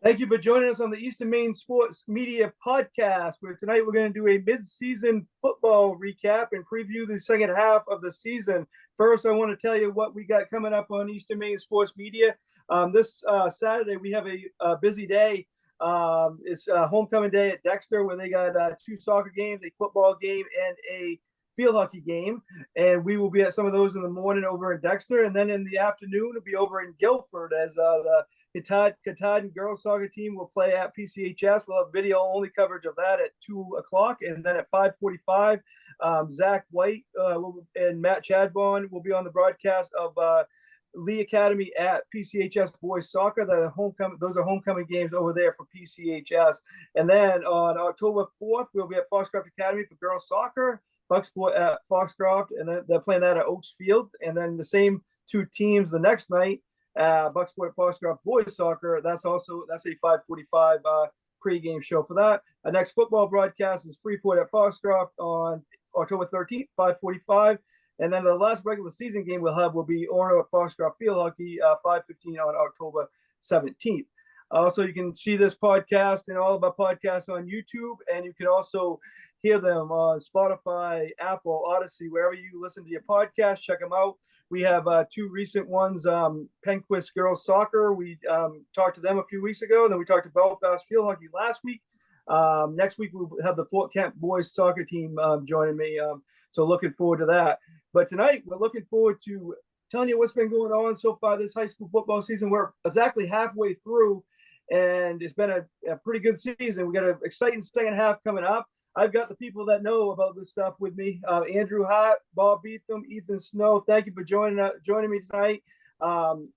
Thank you for joining us on the Eastern Maine Sports Media Podcast, where tonight we're going to do a mid-season football recap and preview the second half of the season. First, I want to tell you what we got coming up on Eastern Maine Sports Media. This Saturday, we have a busy day. It's homecoming day at Dexter, where they got two soccer games, a football game, and a field hockey game. And we will be at some of those in the morning over in Dexter. And then in the afternoon, it'll be over in Guilford as the Katahdin girls soccer team will play at PCHS. We'll have video only coverage of that at 2 o'clock. And then at 5:45, Zach White and Matt Chadbon will be on the broadcast of Lee Academy at PCHS boys soccer. Those are homecoming games over there for PCHS. And then on October 4th, we'll be at Foxcroft Academy for girls soccer. Bucksport at Foxcroft, and then they're playing that at Oaks Field. And then the same two teams the next night, Bucksport Foxcroft boys soccer. That's a 5:45 pregame show for that. Our next football broadcast is Freeport at Foxcroft on October 13th, 5:45. And then the last regular season game we'll have will be Orono at Foxcroft Field Hockey, 5:15 on October 17th. Also, you can see this podcast and all of our podcasts on YouTube, and you can also hear them on Spotify, Apple, Odyssey, wherever you listen to your podcast. Check them out. We have two recent ones, Penquist Girls Soccer. We talked to them a few weeks ago. Then we talked to Belfast Field Hockey last week. Next week, we'll have the Fort Kent boys soccer team joining me. So looking forward to that. But tonight, we're looking forward to telling you what's been going on so far this high school football season. We're exactly halfway through, and it's been a pretty good season. We got an exciting second half coming up. I've got the people that know about this stuff with me. Andrew Hart, Bob Beatham, Ethan Snow. Thank you for joining me tonight. I'm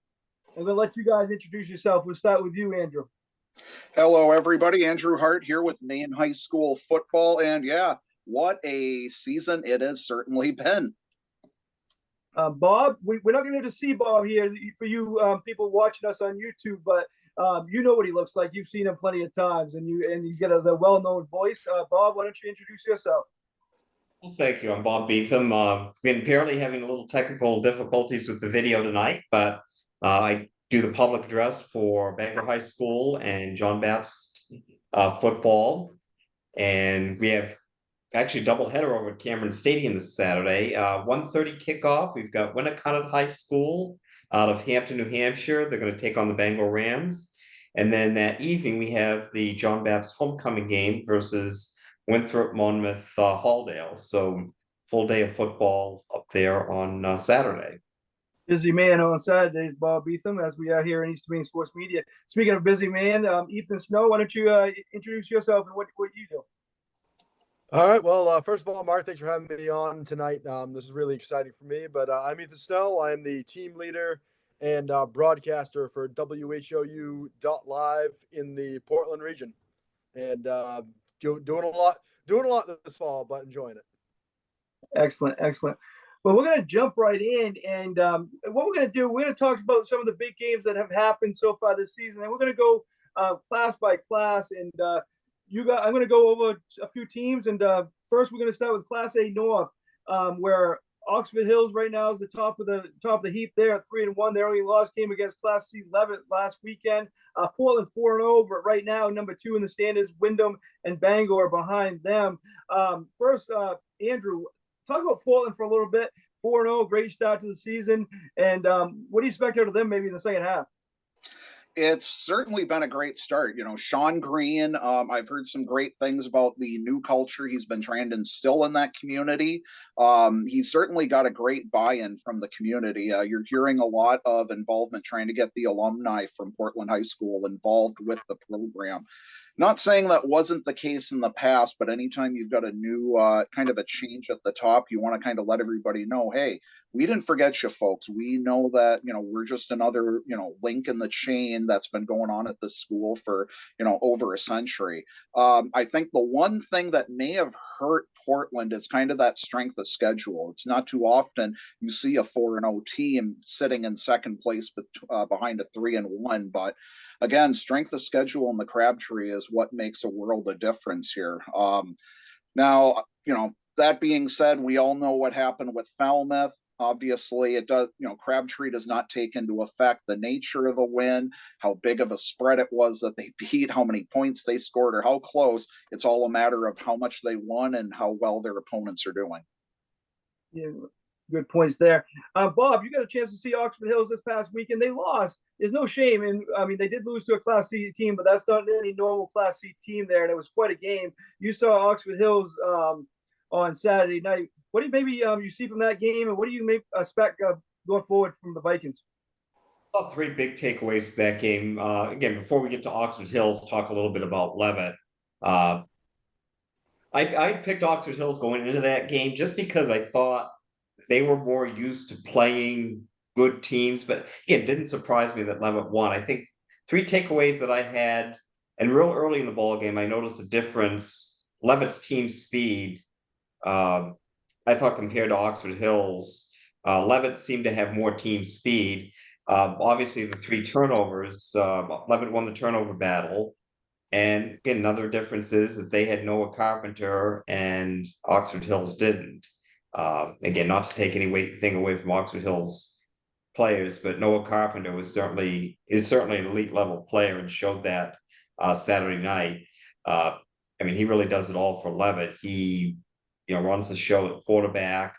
going to let you guys introduce yourself. We'll start with you, Andrew. Hello, everybody. Andrew Hart here with Maine High School Football. And yeah, what a season it has certainly been. Bob, we're not going to see Bob here for you people watching us on YouTube, but you know what he looks like. You've seen him plenty of times, and he's got the well-known voice. Bob, why don't you introduce yourself? Well, thank you. I'm Bob Beatham. Been apparently having a little technical difficulties with the video tonight, but I do the public address for Bangor High School and John Baptist football, and we have actually doubleheader over at Cameron Stadium this Saturday. 1:30 kickoff. We've got Winnicott High School out of Hampton, New Hampshire. They're going to take on the Bangor Rams. And then that evening, we have the John Baptist homecoming game versus Winthrop Monmouth Halldale. So full day of football up there on Saturday. Busy man on Saturdays, Bob Beatham, as we are here in Eastern Maine Sports Media. Speaking of busy man, Ethan Snow, why don't you introduce yourself and what you do? All right. Well, first of all, Mark, thanks for having me on tonight. This is really exciting for me. But I'm Ethan Snow. I'm the team leader and broadcaster for WHOU.live in the Portland region, and doing a lot this fall, but enjoying it. Excellent. Well, we're going to jump right in, and what we're going to do, we're going to talk about some of the big games that have happened so far this season, and we're going to go class by class, and I'm going to go over a few teams, and first we're going to start with Class A North, where Oxford Hills right now is the top of the heap there at 3-1. Their only loss came against Class C Levitt last weekend. Portland 4-0, but right now number 2 in the standings, Wyndham and Bangor behind them. First, Andrew, talk about Portland for a little bit. 4-0, great start to the season, and what do you expect out of them maybe in the second half? It's certainly been a great start. Sean Green, I've heard some great things about the new culture he's been trying to instill in that community. He's certainly got a great buy-in from the community. You're hearing a lot of involvement trying to get the alumni from Portland High School involved with the program. Not saying that wasn't the case in the past, but anytime you've got a new kind of a change at the top, you want to kind of let everybody know, hey, we didn't forget you folks. We know that, we're just another, link in the chain that's been going on at this school for, over a century. I think the one thing that may have hurt Portland is kind of that strength of schedule. It's not too often you see a 4-0 team sitting in second place behind a 3-1, but again, strength of schedule in the Crabtree is what makes a world of difference here. Now, that being said, we all know what happened with Falmouth. Obviously, it does, Crabtree does not take into effect the nature of the win, how big of a spread it was that they beat, how many points they scored, or how close. It's all a matter of how much they won and how well their opponents are doing. Yeah, good points there. Bob, you got a chance to see Oxford Hills this past weekend. They lost. There's no shame. And I mean, they did lose to a Class C team, but that's not any normal Class C team there. And it was quite a game. You saw Oxford Hills on Saturday night. What do you maybe you see from that game, and what do you expect going forward from the Vikings? Three big takeaways for that game. Again, before we get to Oxford Hills, talk a little bit about Levitt. I picked Oxford Hills going into that game just because I thought they were more used to playing good teams. But again, it didn't surprise me that Levitt won. I think three takeaways that I had, and real early in the ball game, I noticed the difference. Levitt's team speed, I thought compared to Oxford Hills, Levitt seemed to have more team speed. Obviously, the three turnovers, Levitt won the turnover battle. And again, another difference is that they had Noah Carpenter and Oxford Hills didn't. Again, not to take any thing away from Oxford Hills players, but Noah Carpenter is certainly an elite level player and showed that Saturday night. I mean, he really does it all for Levitt. He, runs the show at quarterback.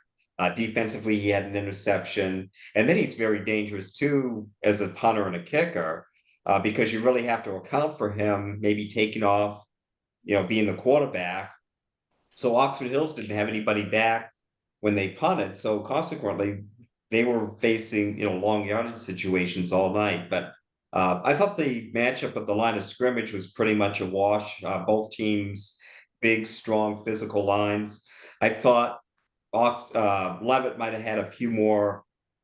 Defensively, he had an interception, and then he's very dangerous too as a punter and a kicker. Because you really have to account for him maybe taking off, being the quarterback. So Oxford Hills didn't have anybody back when they punted. So consequently, they were facing, long yardage situations all night. But I thought the matchup at the line of scrimmage was pretty much a wash. Both teams, big, strong, physical lines. I thought Levitt might have had a few more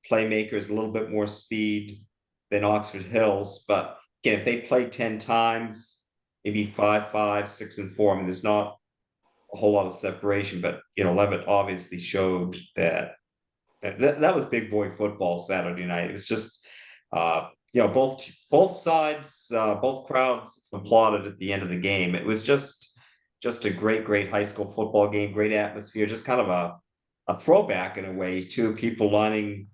playmakers, a little bit more speed than Oxford Hills. But again, if they play 10 times, maybe 5-5, 6-4, I mean, there's not a whole lot of separation. But, Levitt obviously showed that was big boy football Saturday night. It was just, both sides, both crowds applauded at the end of the game. It was just a great high school football game, great atmosphere, just kind of a throwback in a way to people lining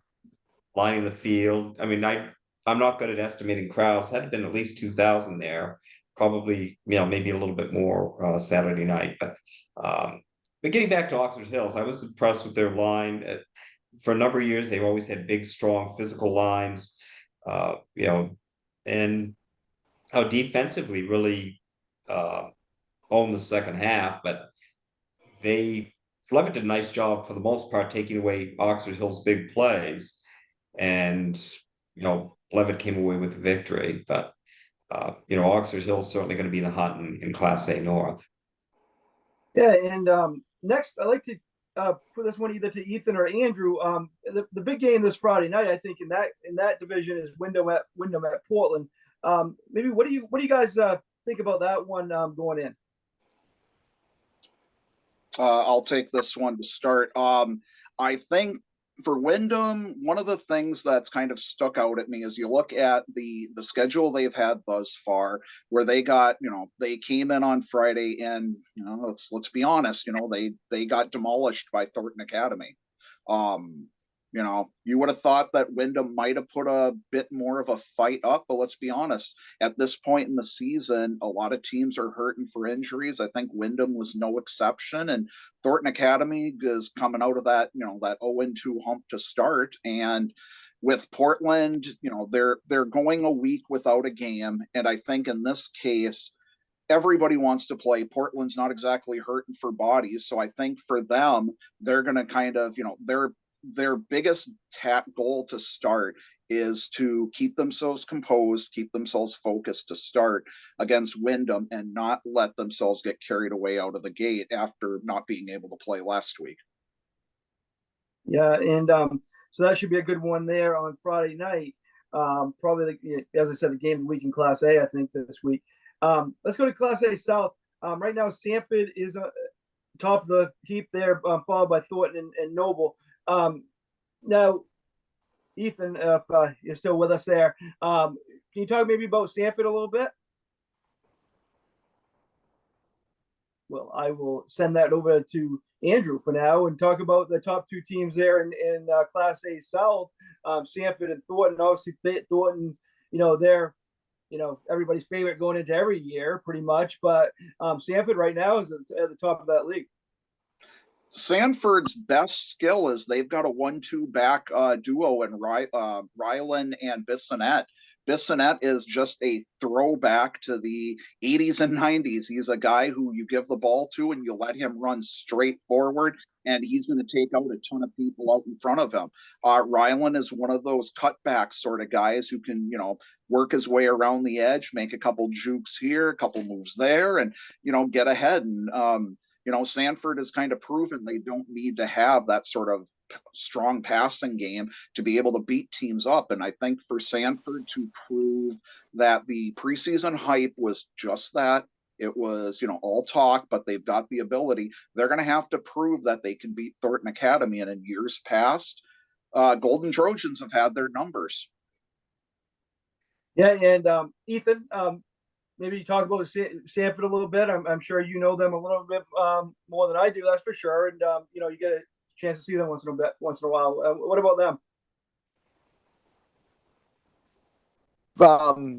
the field. I mean, I'm not good at estimating crowds. Had been at least 2,000 there, probably, maybe a little bit more Saturday night. But getting back to Oxford Hills, I was impressed with their line. For a number of years, they've always had big, strong, physical lines, and how defensively really owned the second half. But Levitt did a nice job for the most part, taking away Oxford Hill's big plays. And, Levitt came away with the victory. But, Oxford Hill is certainly going to be in the hunt in Class A North. Yeah, and next, I'd like to put this one either to Ethan or Andrew. The big game this Friday night, I think, in that division is Wyndham at Portland. Maybe what do you guys think about that one going in? I'll take this one to start. I think for Wyndham, one of the things that's kind of stuck out at me is you look at the schedule they've had thus far, where they got, they came in on Friday and, let's be honest, they got demolished by Thornton Academy. You would have thought that Wyndham might have put a bit more of a fight up, but let's be honest, at this point in the season, a lot of teams are hurting for injuries. I think Wyndham was no exception, and Thornton Academy is coming out of that, that 0-2 hump to start. And with Portland, they're going a week without a game. And I think in this case, everybody wants to play. Portland's not exactly hurting for bodies. So I think for them, they're going to kind of, their biggest goal to start is to keep themselves composed, keep themselves focused to start against Wyndham and not let themselves get carried away out of the gate after not being able to play last week. Yeah, and so that should be a good one there on Friday night. Probably, as I said, the game of the week in Class A, I think, this week. Let's go to Class A South. Right now, Sanford is top of the heap there, followed by Thornton and Noble. Now, Ethan, if you're still with us there, can you talk maybe about Sanford a little bit? well, I will send that over to Andrew for now and talk about the top two teams there in Class A South, Sanford and Thornton. Obviously, Thornton, they're everybody's favorite going into every year, pretty much. But Sanford right now is at the top of that league. Sanford's best skill is they've got a 1-2 back duo in Rylan and Bissonette. Bissonette is just a throwback to the 80s and 90s. He's a guy who you give the ball to and you let him run straight forward, and he's going to take out a ton of people out in front of him. Rylan is one of those cutback sort of guys who can, work his way around the edge, make a couple jukes here, a couple moves there, and, get ahead. And, Sanford has kind of proven they don't need to have that sort of strong passing game to be able to beat teams up. And I think for Sanford to prove that the preseason hype was just that, it was, all talk, but they've got the ability. They're going to have to prove that they can beat Thornton Academy. And in years past, Golden Trojans have had their numbers. Yeah, and Ethan, maybe you talk about Sanford a little bit. I'm sure you know them a little bit more than I do. That's for sure. And you get a chance to see them once in a while. What about them?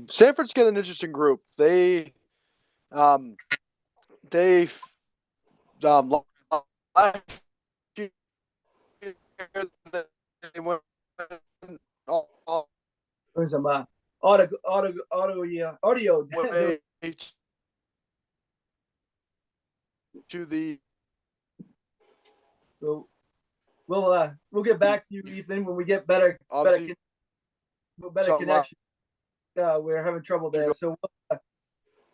Sanford's got an interesting group. They last year they went there's some audio to the. So we'll get back to you, Ethan, when we get better connection. We're having trouble there, so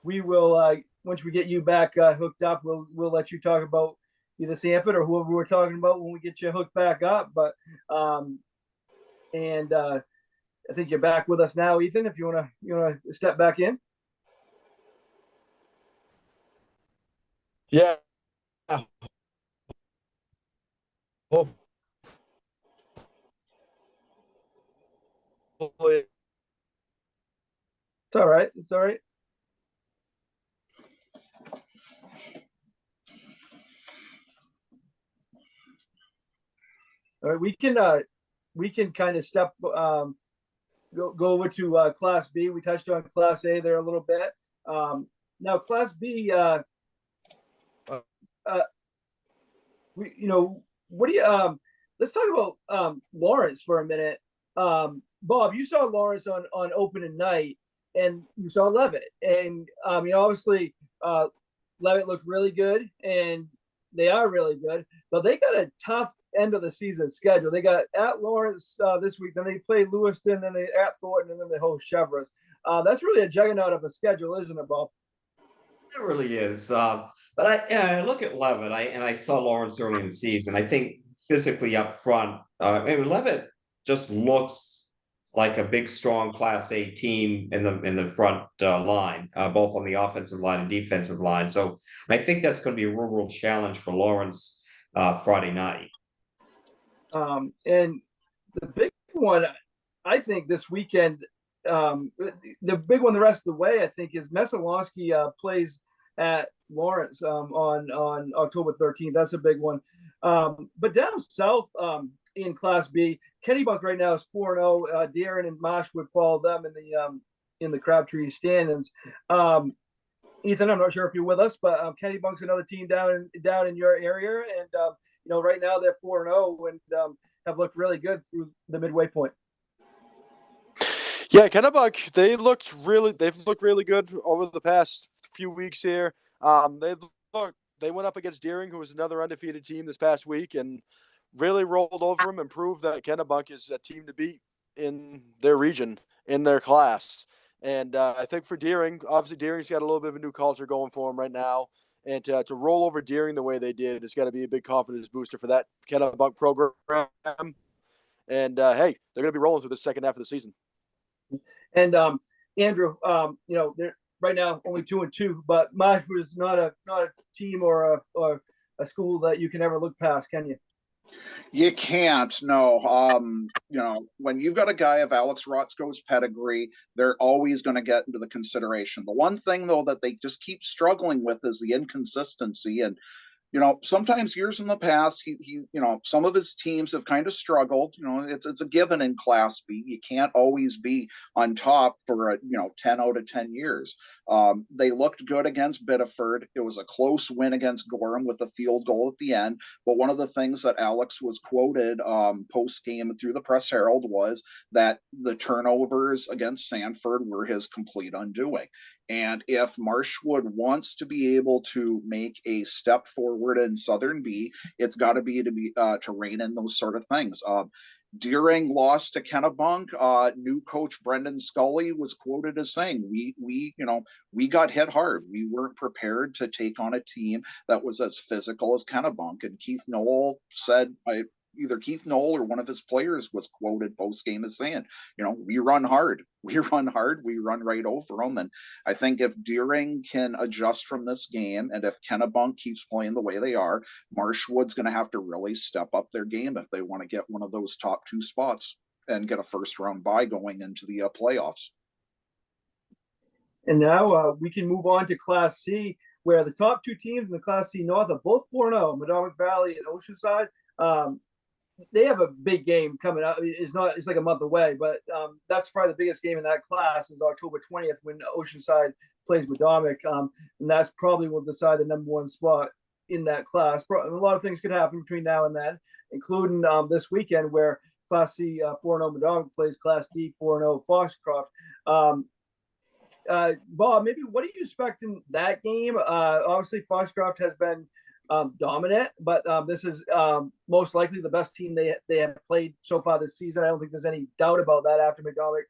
we will once we get you back hooked up, we'll let you talk about either Sanford or whoever we're talking about when we get you hooked back up. But I think you're back with us now, Ethan. If you wanna step back in. Yeah. Hopefully. It's all right. It's all right. All right, we can kind of step go over to Class B. We touched on Class A there a little bit. Now Class B, what do you let's talk about Lawrence for a minute. Bob, you saw Lawrence on opening night, and you saw Levitt, and obviously Levitt looked really good, and they are really good, but they got a tough end of the season schedule. They got at Lawrence this week, then they play Lewiston, then they at Thornton, and then they host Chevrolet. That's really a juggernaut of a schedule, isn't it, Bob? It really is. But I look at Levitt, I saw Lawrence early in the season. I think physically up front, Levitt just looks like a big, strong Class A team in the front line, both on the offensive line and defensive line. So I think that's going to be a real challenge for Lawrence Friday night. And the big one, I think, this weekend, the big one the rest of the way, I think, is Messalonsky plays at Lawrence on October 13th. That's a big one. But down south in Class B, Kennebunk right now is 4-0. Deering and Marsh would follow them in the Crabtree standings. Ethan, I'm not sure if you're with us, but Kennebunk's another team down in your area, and right now they're 4-0 and have looked really good through the midway point. Yeah, Kennebunk, they've looked really good over the past few weeks here. They went up against Deering, who was another undefeated team this past week, and really rolled over them and proved that Kennebunk is a team to beat in their region, in their class. And I think for Deering, obviously Deering's got a little bit of a new culture going for them right now. And to roll over Deering the way they did, it's got to be a big confidence booster for that Kennebunk program. And, hey, they're going to be rolling through the second half of the season. And Andrew, they're right now only 2-2, but Marsh was not a team or a school that you can ever look past, can you? You can't, no. When you've got a guy of Alex Rotzko's pedigree, they're always going to get into the consideration. The one thing, though, that they just keep struggling with is the inconsistency. And sometimes years in the past, some of his teams have kind of struggled. It's a given in Class B. You can't always be on top for 10 out of 10 years. They looked good against Biddeford. It was a close win against Gorham with a field goal at the end. But one of the things that Alex was quoted post game through the Press Herald was that the turnovers against Sanford were his complete undoing. And if Marshwood wants to be able to make a step forward in Southern B, it's got to be to rein in those sort of things. Deering lost to Kennebunk. New coach Brendan Scully was quoted as saying, "We got hit hard. We weren't prepared to take on a team that was as physical as Kennebunk." And Keith Knoll said, either Keith Knoll or one of his players was quoted post game as saying, "We run hard. We run hard. We run right over them." And I think if Deering can adjust from this game, and if Kennebunk keeps playing the way they are, Marshwood's going to have to really step up their game if they want to get one of those top two spots and get a first round bye going into the playoffs. And now we can move on to Class C, where the top two teams in the Class C North are both 4-0, Madomic Valley and Oceanside. They have a big game coming up. It's like a month away, but that's probably the biggest game in that class is October 20th when Oceanside plays Madomic. And that's probably will decide the number one spot in that class. A lot of things could happen between now and then, including this weekend where Class C 4-0 Madomic plays Class D 4-0 Foxcroft. Bob, maybe what do you expect in that game? Obviously, Foxcroft has been dominant, but this is most likely the best team they have played so far this season. I don't think there's any doubt about that after Madomic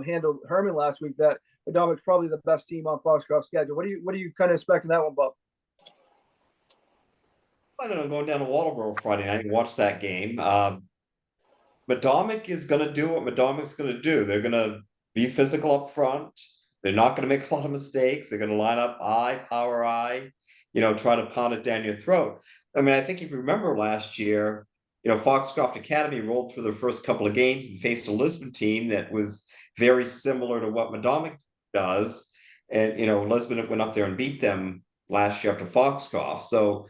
handled Herman last week, that Madomic's probably the best team on Foxcroft's schedule. What do you kind of expect in that one, Bob? I don't know, going down to Walterboro Friday night and watch that game. Madomic is going to do what Madomic's going to do. They're going to be physical up front. They're not going to make a lot of mistakes. They're going to line up power I, try to pound it down your throat. I mean, I think if you remember last year, Foxcroft Academy rolled through their first couple of games and faced a Lisbon team that was very similar to what Madomic does. And, Lisbon went up there and beat them last year after Foxcroft. So,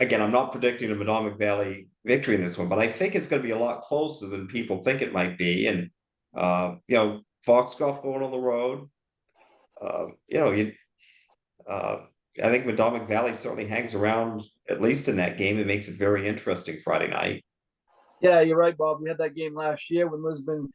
again, I'm not predicting a Madomic Valley victory in this one, but I think it's going to be a lot closer than people think it might be. And, Foxcroft going on the road, I think Madomic Valley certainly hangs around, at least in that game. It makes it very interesting Friday night. Yeah, you're right, Bob. We had that game last year when Lisbon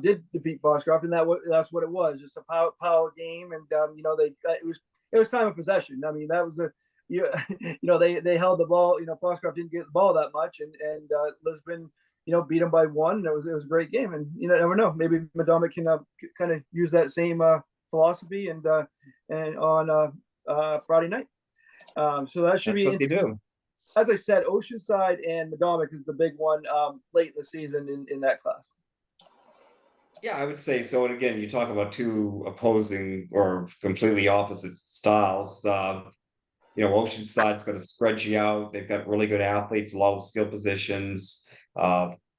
did defeat Foxcroft, and that's what it was, just a power game. And it was time of possession. I mean, that was they held the ball. Foxcroft didn't get the ball that much, and Lisbon beat them by one. It was a great game, and you never know. Maybe Madomic can kind of use that same philosophy and on Friday night. So that should That's be what they do. As I said, Oceanside and Madomic is the big one late in the season in that class. Yeah, I would say so. And again, you talk about two opposing or completely opposite styles. Oceanside's going to spread you out. They've got really good athletes, a lot of skill positions.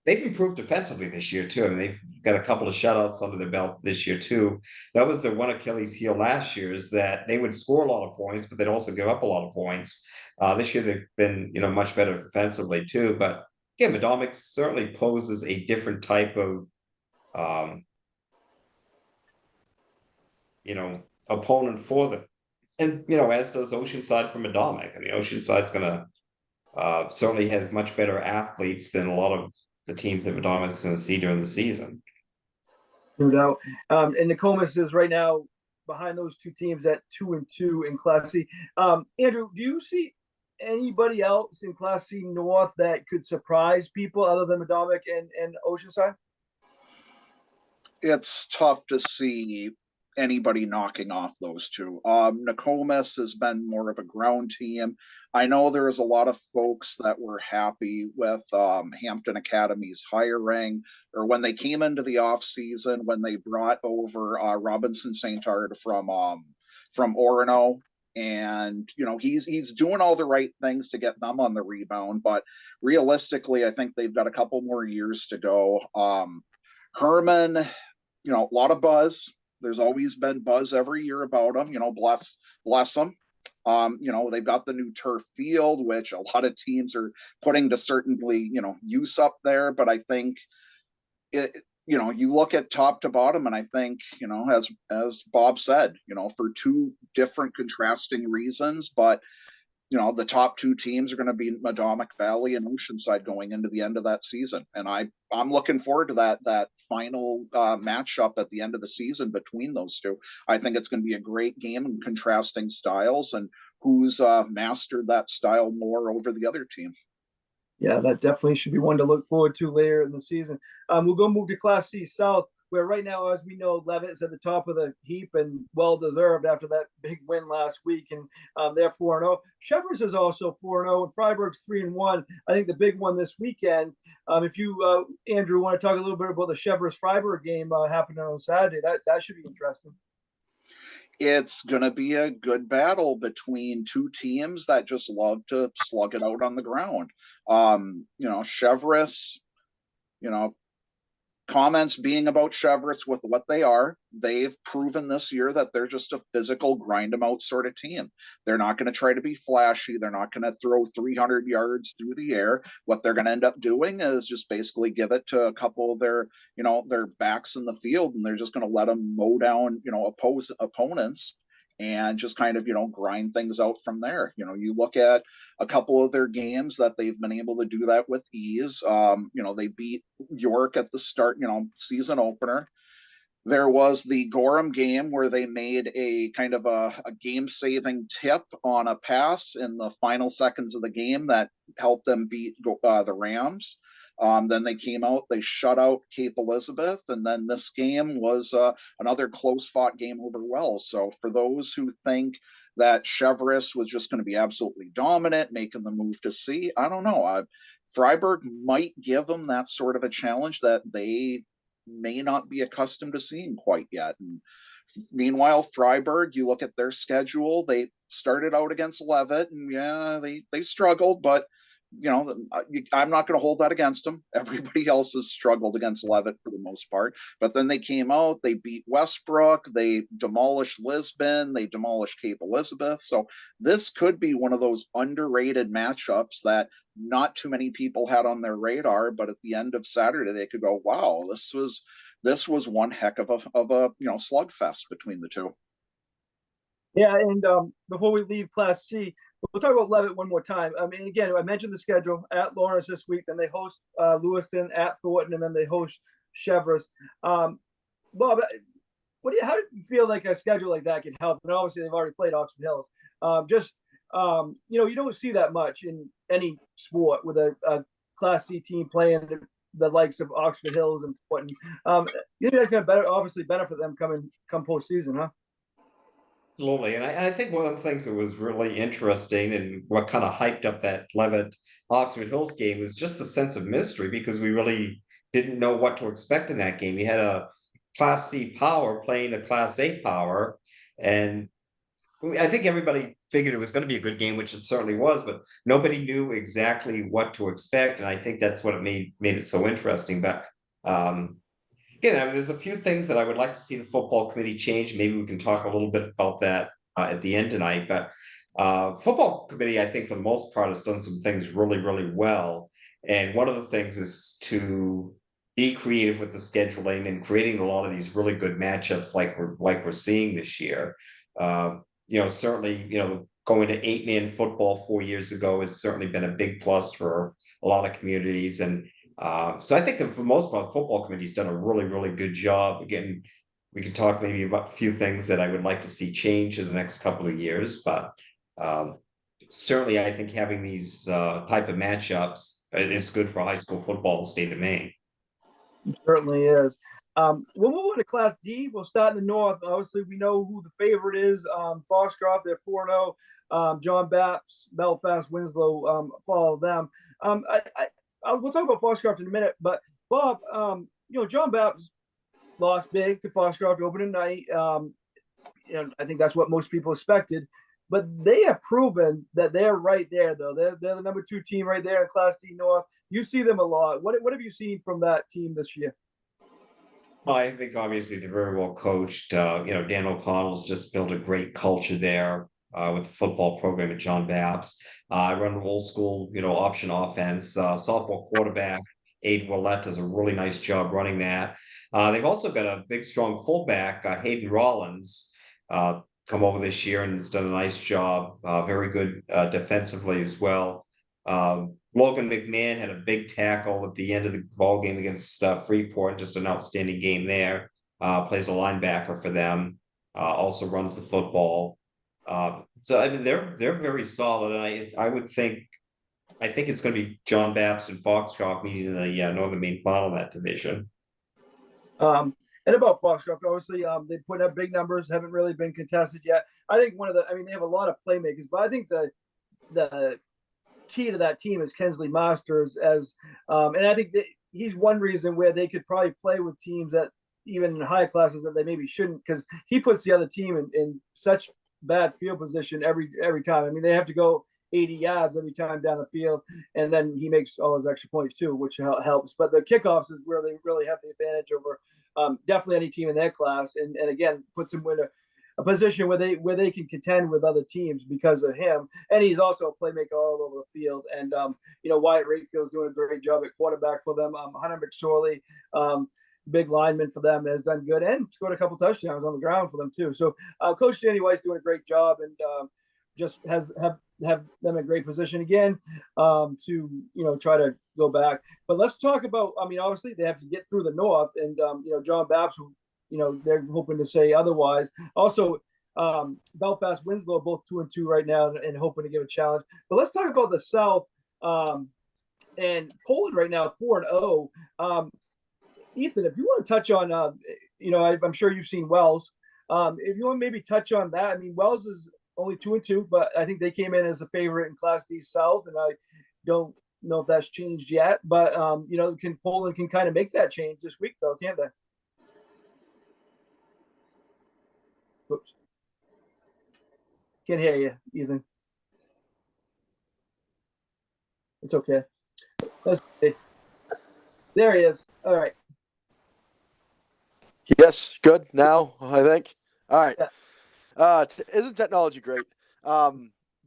They've improved defensively this year too. I mean, they've got a couple of shutouts under their belt this year too. That was their one Achilles heel last year, is that they would score a lot of points, but they'd also give up a lot of points. This year they've been, much better defensively too. But again, Madomic certainly poses a different type of, opponent for them. And, as does Oceanside for Madomic. I mean, Oceanside's going to certainly has much better athletes than a lot of the teams that Madomic's going to see during the season. No doubt. And Nokomis is right now behind those two teams at 2-2 in Class C. Andrew, do you see anybody else in Class C North that could surprise people other than Madomic and Oceanside? It's tough to see anybody knocking off those two. Nokomis has been more of a ground team. I know there's a lot of folks that were happy with Hampton Academy's hiring, or when they came into the off season, when they brought over Robinson St. Ard from Orono, And he's doing all the right things to get them on the rebound, but realistically, I think they've got a couple more years to go. Herman, a lot of buzz. There's always been buzz every year about them. Bless them. They've got the new turf field, which a lot of teams are putting to certainly use up there. But I think you look at top to bottom, and I think as Bob said, for two different contrasting reasons, but the top two teams are going to be Madomic Valley and Oceanside going into the end of that season. And I'm looking forward to that final matchup at the end of the season between those two. I think it's going to be a great game in contrasting styles and who's mastered that style more over the other team. Yeah, that definitely should be one to look forward to later in the season. We'll go move to Class C South, where right now, as we know, Levitt's at the top of the heap and well-deserved after that big win last week, and they're 4-0. Cheverus is also 4-0, and Freiburg's 3-1. I think the big one this weekend, if you, Andrew, want to talk a little bit about the Cheverus-Freiburg game happening on Saturday, that should be interesting. It's going to be a good battle between two teams that just love to slug it out on the ground. Cheverus, comments being about Cheverus with what they are, they've proven this year that they're just a physical grind them out sort of team. They're not going to try to be flashy. They're not going to throw 300 yards through the air. What they're going to end up doing is just basically give it to a couple of their backs in the field, and they're just going to let them mow down, opponents and just kind of, grind things out from there. You look at a couple of their games that they've been able to do that with ease. They beat York at the start, season opener. There was the Gorham game where they made a kind of a game-saving tip on a pass in the final seconds of the game that helped them beat the Rams. Then they came out, they shut out Cape Elizabeth, and then this game was another close-fought game over Wells. So for those who think that Cheverus was just going to be absolutely dominant, making the move to C, I don't know. Freiburg might give them that sort of a challenge that they may not be accustomed to seeing quite yet. And meanwhile, Freiburg, you look at their schedule, they started out against Levitt, and yeah, they struggled, but I'm not going to hold that against them. Everybody else has struggled against Levitt for the most part. But then they came out, they beat Westbrook, they demolished Lisbon, they demolished Cape Elizabeth. So this could be one of those underrated matchups that not too many people had on their radar. But at the end of Saturday, they could go, wow, this was one heck of a slugfest between the two. Yeah, and before we leave Class C, we'll talk about Levitt one more time. I mean, again, I mentioned the schedule at Lawrence this week, then they host Lewiston at Thornton, and then they host Cheverus. Bob, how do you feel like a schedule like that can help? And obviously, they've already played Oxford Hills. You don't see that much in any sport with a Class C team playing the likes of Oxford Hills and Thornton. You think that's going to obviously benefit them come postseason, huh? Absolutely. And I think one of the things that was really interesting and what kind of hyped up that Levitt Oxford Hills game was just the sense of mystery, because we really didn't know what to expect in that game. You had a Class C power playing a Class A power. And I think everybody figured it was going to be a good game, which it certainly was, but nobody knew exactly what to expect. And I think that's what made it so interesting. But there's a few things that I would like to see the football committee change. Maybe we can talk a little bit about that at the end tonight. But football committee, I think for the most part, has done some things really, really well. And one of the things is to be creative with the scheduling and creating a lot of these really good matchups like we're seeing this year. Certainly, going to 8-man football 4 years ago has certainly been a big plus for a lot of communities. And so I think that for the most part, football committee's done a really, really good job. Again, we can talk maybe about a few things that I would like to see change in the next couple of years, but certainly I think having these type of matchups is good for high school football in the state of Maine. It certainly is. We'll move on to Class D. We'll start in the north. Obviously, we know who the favorite is. Foxcroft, they're 4-0. John Bapps, Belfast, Winslow follow them. We'll talk about Foxcroft in a minute, but Bob, John Bapps lost big to Foxcroft opening night. I think that's what most people expected. but they have proven that they're right there, though. They're the number 2 team right there in Class D North. You see them a lot. What have you seen from that team this year? Well, I think obviously they're very well coached. Dan O'Connell's just built a great culture there with the football program at John Baps. I run an old school, option offense. Sophomore quarterback Aiden Willett does a really nice job running that. They've also got a big, strong fullback, Hayden Rollins, come over this year and has done a nice job. Very good defensively as well. Logan McMahon had a big tackle at the end of the ball game against Freeport, just an outstanding game there. Plays a linebacker for them. Also runs the football. So I mean, they're very solid, and I think it's going to be John Baps and Foxcroft meeting in the Northern Maine final in that division. And about Foxcroft, obviously, they put up big numbers, haven't really been contested yet. I think they have a lot of playmakers, but I think the key to that team is Kensley Masters and I think that he's one reason where they could probably play with teams that even in higher classes that they maybe shouldn't, because he puts the other team in such bad field position every time. I mean, they have to go 80 yards every time down the field, and then he makes all his extra points too, which helps. But the kickoffs is where they really have the advantage over definitely any team in their class, and again puts them in a position where they can contend with other teams because of him. And he's also a playmaker all over the field. And Wyatt Rayfield's doing a great job at quarterback for them. Hunter McSorley, big lineman for them, has done good and scored a couple touchdowns on the ground for them too. So Coach Danny White's doing a great job, and just have them in a great position again to try to go back. But let's talk about. I mean, obviously they have to get through the North, and John Baps, they're hoping to say otherwise. Also, Belfast, Winslow, both 2-2 right now, and hoping to give a challenge. But let's talk about the South and Poland right now, 4-0. Ethan, if you want to touch on, I'm sure you've seen Wells. If you want to maybe touch on that, I mean, Wells is only 2-2, but I think they came in as a favorite in Class D South, and I don't know if that's changed yet. But Poland can kind of make that change this week, though, can't they? Oops. Can't hear you, Ethan. It's okay. There he is. All right. Yes, good now, I think. All right. Yeah. Isn't technology great? Yeah,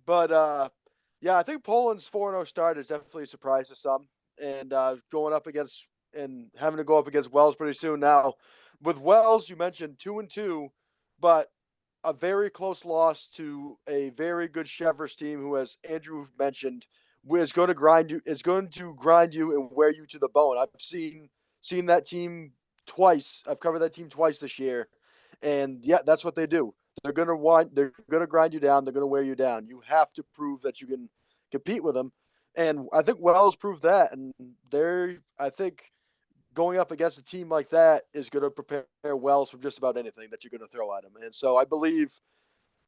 I think Poland's 4-0 start is definitely a surprise to some. And going up against and having to go up against Wells pretty soon now. With Wells, you mentioned 2-2, but a very close loss to a very good Chevers team who, as Andrew mentioned, is going to grind you and wear you to the bone. I've seen that team twice. I've covered that team twice this year, and yeah, that's what they do. They're going to grind you down. They're going to wear you down. You have to prove that you can compete with them, and I think Wells proved that. And I think going up against a team like that is going to prepare Wells for just about anything that you're going to throw at him. And so I believe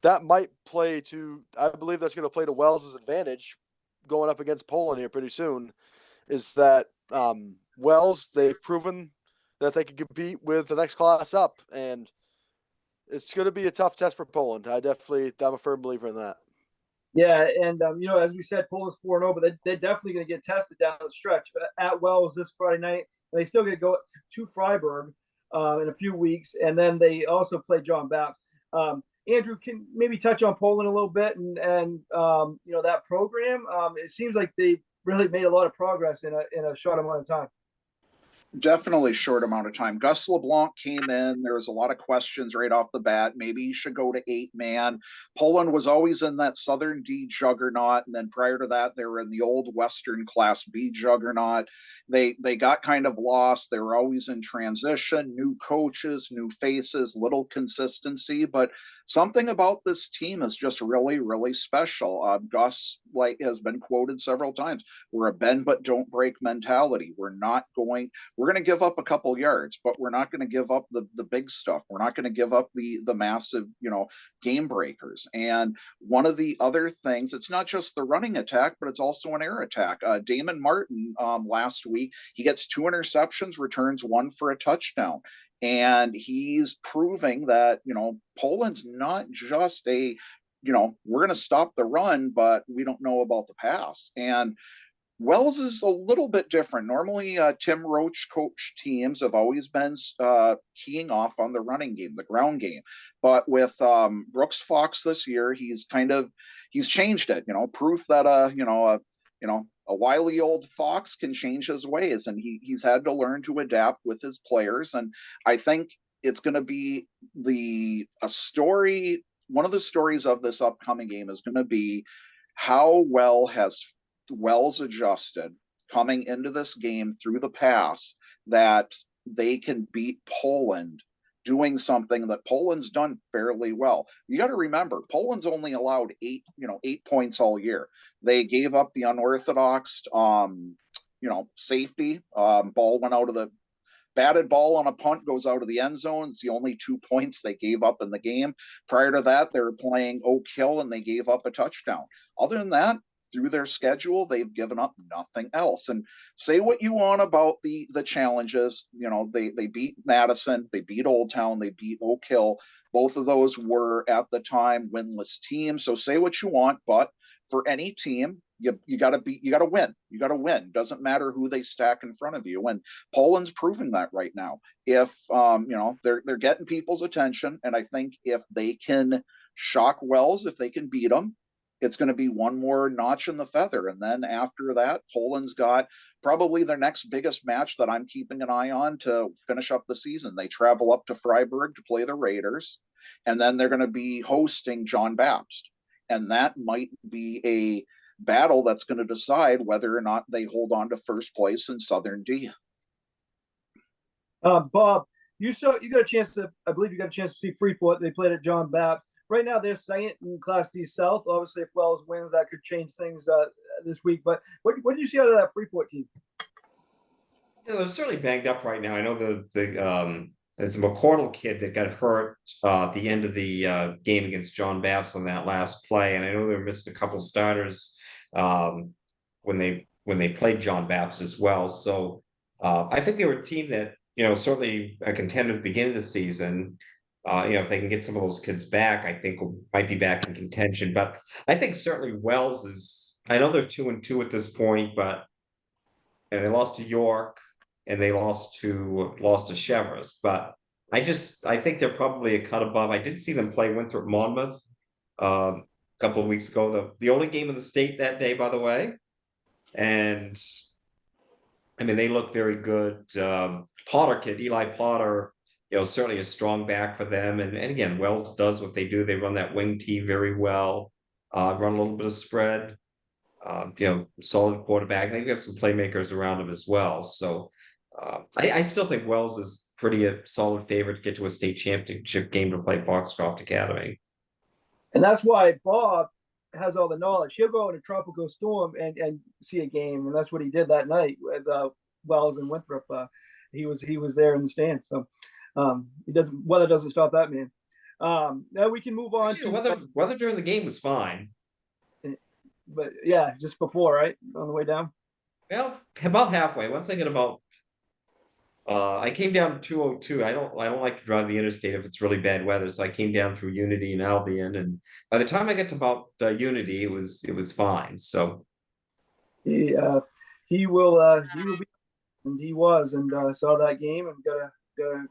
that's going to play to Wells' advantage going up against Poland here pretty soon, is that Wells, they've proven that they can compete with the next class up, and it's going to be a tough test for Poland. I'm a firm believer in that. Yeah, and as we said, Poland's 4-0, but they're definitely going to get tested down the stretch. But at Wells this Friday night, they still going to go to Freiburg in a few weeks, and then they also play John Baps. Andrew, can maybe touch on Poland a little bit and that program. It seems like they really made a lot of progress in a short amount of time. Definitely short amount of time. Gus LeBlanc came in. There was a lot of questions right off the bat. Maybe he should go to 8-man. Poland was always in that Southern D juggernaut, and then prior to that, they were in the old Western Class B juggernaut. They got kind of lost. They were always in transition, new coaches, new faces, little consistency, but something about this team is just really, really special. Gus has been quoted several times. We're a bend but don't break mentality. We're going to give up a couple yards, but we're not going to give up the big stuff. We're not going to give up the massive, game breakers. And one of the other things, it's not just the running attack, but it's also an air attack. Damon Martin last week, he gets 2 interceptions, returns 1 for a touchdown. And he's proving that, Poland's not just a we're going to stop the run, but we don't know about the pass. And Wells is a little bit different. Normally, Tim Roach coach teams have always been keying off on the running game, the ground game. But with Brooks Fox this year, he's changed it. Proof that a wily old fox can change his ways, and he's had to learn to adapt with his players. And I think it's going to be a story. One of the stories of this upcoming game is going to be how well has Wells adjusted coming into this game through the pass, that they can beat Poland doing something that Poland's done fairly well. You got to remember, Poland's only allowed 8 points all year. They gave up the unorthodox, safety. Ball went out of the batted ball on a punt, goes out of the end zone. It's the only 2 points they gave up in the game. Prior to that, they were playing Oak Hill and they gave up a touchdown. Other than that, through their schedule, they've given up nothing else. And say what you want about the challenges. They beat Madison, they beat Old Town, they beat Oak Hill. Both of those were at the time winless teams. So say what you want, but for any team, you got to win. You got to win. Doesn't matter who they stack in front of you. And Poland's proving that right now. If they're getting people's attention, and I think if they can shock Wells, if they can beat them, it's going to be one more notch in the feather. And then after that, Poland's got probably their next biggest match that I'm keeping an eye on to finish up the season. They travel up to Freiburg to play the Raiders, and then they're going to be hosting John Baptist. And that might be a battle that's going to decide whether or not they hold on to first place in Southern D. Bob, you got a chance to, I believe you got a chance to see Freeport. They played at John Baptist. Right now, they're second in Class D South. Obviously, if Wells wins, that could change things this week. But what did you see out of that Freeport team? They're certainly banged up right now. I know there's a McCordle kid that got hurt at the end of the game against John Baptist on that last play, and I know they missed a couple starters when they played John Baptist as well. So I think they were a team that certainly a contender at the beginning of the season. If they can get some of those kids back, I think might be back in contention. But I think certainly Wells is. I know they're 2-2 at this point, but they lost to York and they lost to Cheverus. But I think they're probably a cut above. I did see them play Winthrop Monmouth a couple of weeks ago. The only game in the state that day, by the way. And I mean, they look very good. Potter kid, Eli Potter. Certainly a strong back for them. And again, Wells does what they do. They run that wing T very well, run a little bit of spread, solid quarterback. They've got some playmakers around him as well. So I still think Wells is pretty a solid favorite to get to a state championship game to play Foxcroft Academy. And that's why Bob has all the knowledge. He'll go in a tropical storm and see a game. And that's what he did that night with Wells and Winthrop. He was there in the stands. So weather doesn't stop that man. Now we can move on. Actually, weather during the game was fine, but yeah, just before, right on the way down. Well, about halfway. Once I get about, I came down 202. I don't like to drive the interstate if it's really bad weather, so I came down through Unity and Albion, and by the time I get to about Unity, it was fine. So he will be, and he was, and saw that game and got a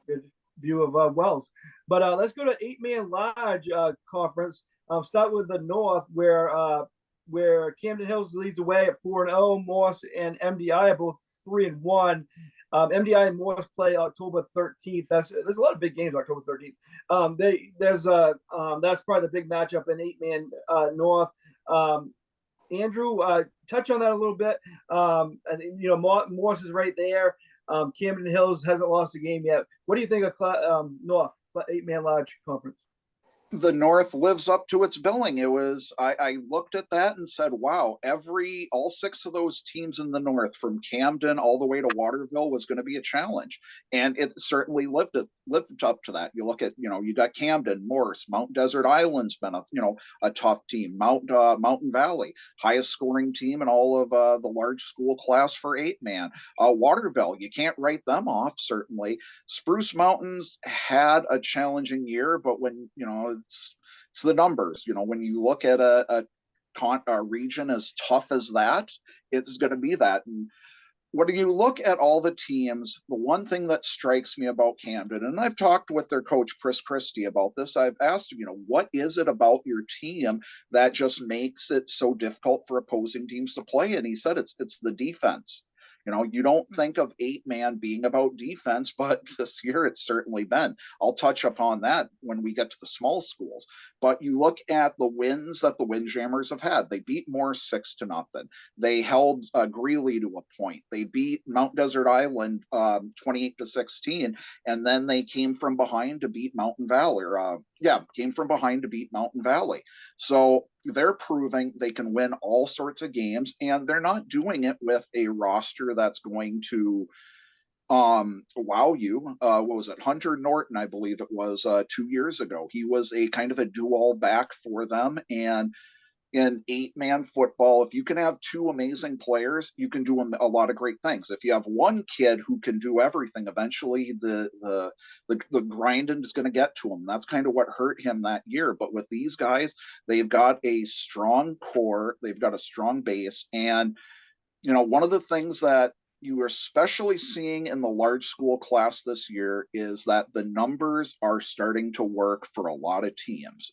good view of Wells. But let's go to 8-man lodge conference. Start with the North, where Camden Hills leads away at 4-0. Morse and MDI are both 3-1. MDI and Morse play October 13th. There's a lot of big games October 13th. That's probably the big matchup in 8-man North. Andrew, touch on that a little bit. Morse is right there. Camden Hills hasn't lost a game yet. What do you think of North 8-man lodge conference? The North lives up to its billing. I looked at that and said, wow, all 6 of those teams in the North, from Camden all the way to Waterville, was going to be a challenge. And it certainly lived up to that. You look at, you got Camden, Morse, Mount Desert Island's been a tough team. Mountain Valley, highest scoring team in all of the large school class for 8-man. Waterville, you can't write them off, certainly. Spruce Mountains had a challenging year, but when, it's the numbers. When you look at a region as tough as that, it's going to be that. And when you look at all the teams, the one thing that strikes me about Camden, and I've talked with their coach, Chris Christie, about this, I've asked him, what is it about your team that just makes it so difficult for opposing teams to play? And he said it's the defense. You don't think of 8-man being about defense, but this year it's certainly been. I'll touch upon that when we get to the small schools. But you look at the wins that the Windjammers have had. They beat Morris 6-0. They held Greeley to a point. They beat Mount Desert Island 28-16, and then they came from behind to beat Mountain Valley. Came from behind to beat Mountain Valley. So they're proving they can win all sorts of games, and they're not doing it with a roster that's going to wow you. What was it? Hunter Norton, I believe it was 2 years ago. He was a kind of a do-all back for them, and in 8-man football, if you can have 2 amazing players, you can do a lot of great things. If you have one kid who can do everything, eventually the grinding is going to get to him. That's kind of what hurt him that year. But with these guys, they've got a strong core, they've got a strong base, and one of the things that you are especially seeing in the large school class this year is that the numbers are starting to work for a lot of teams.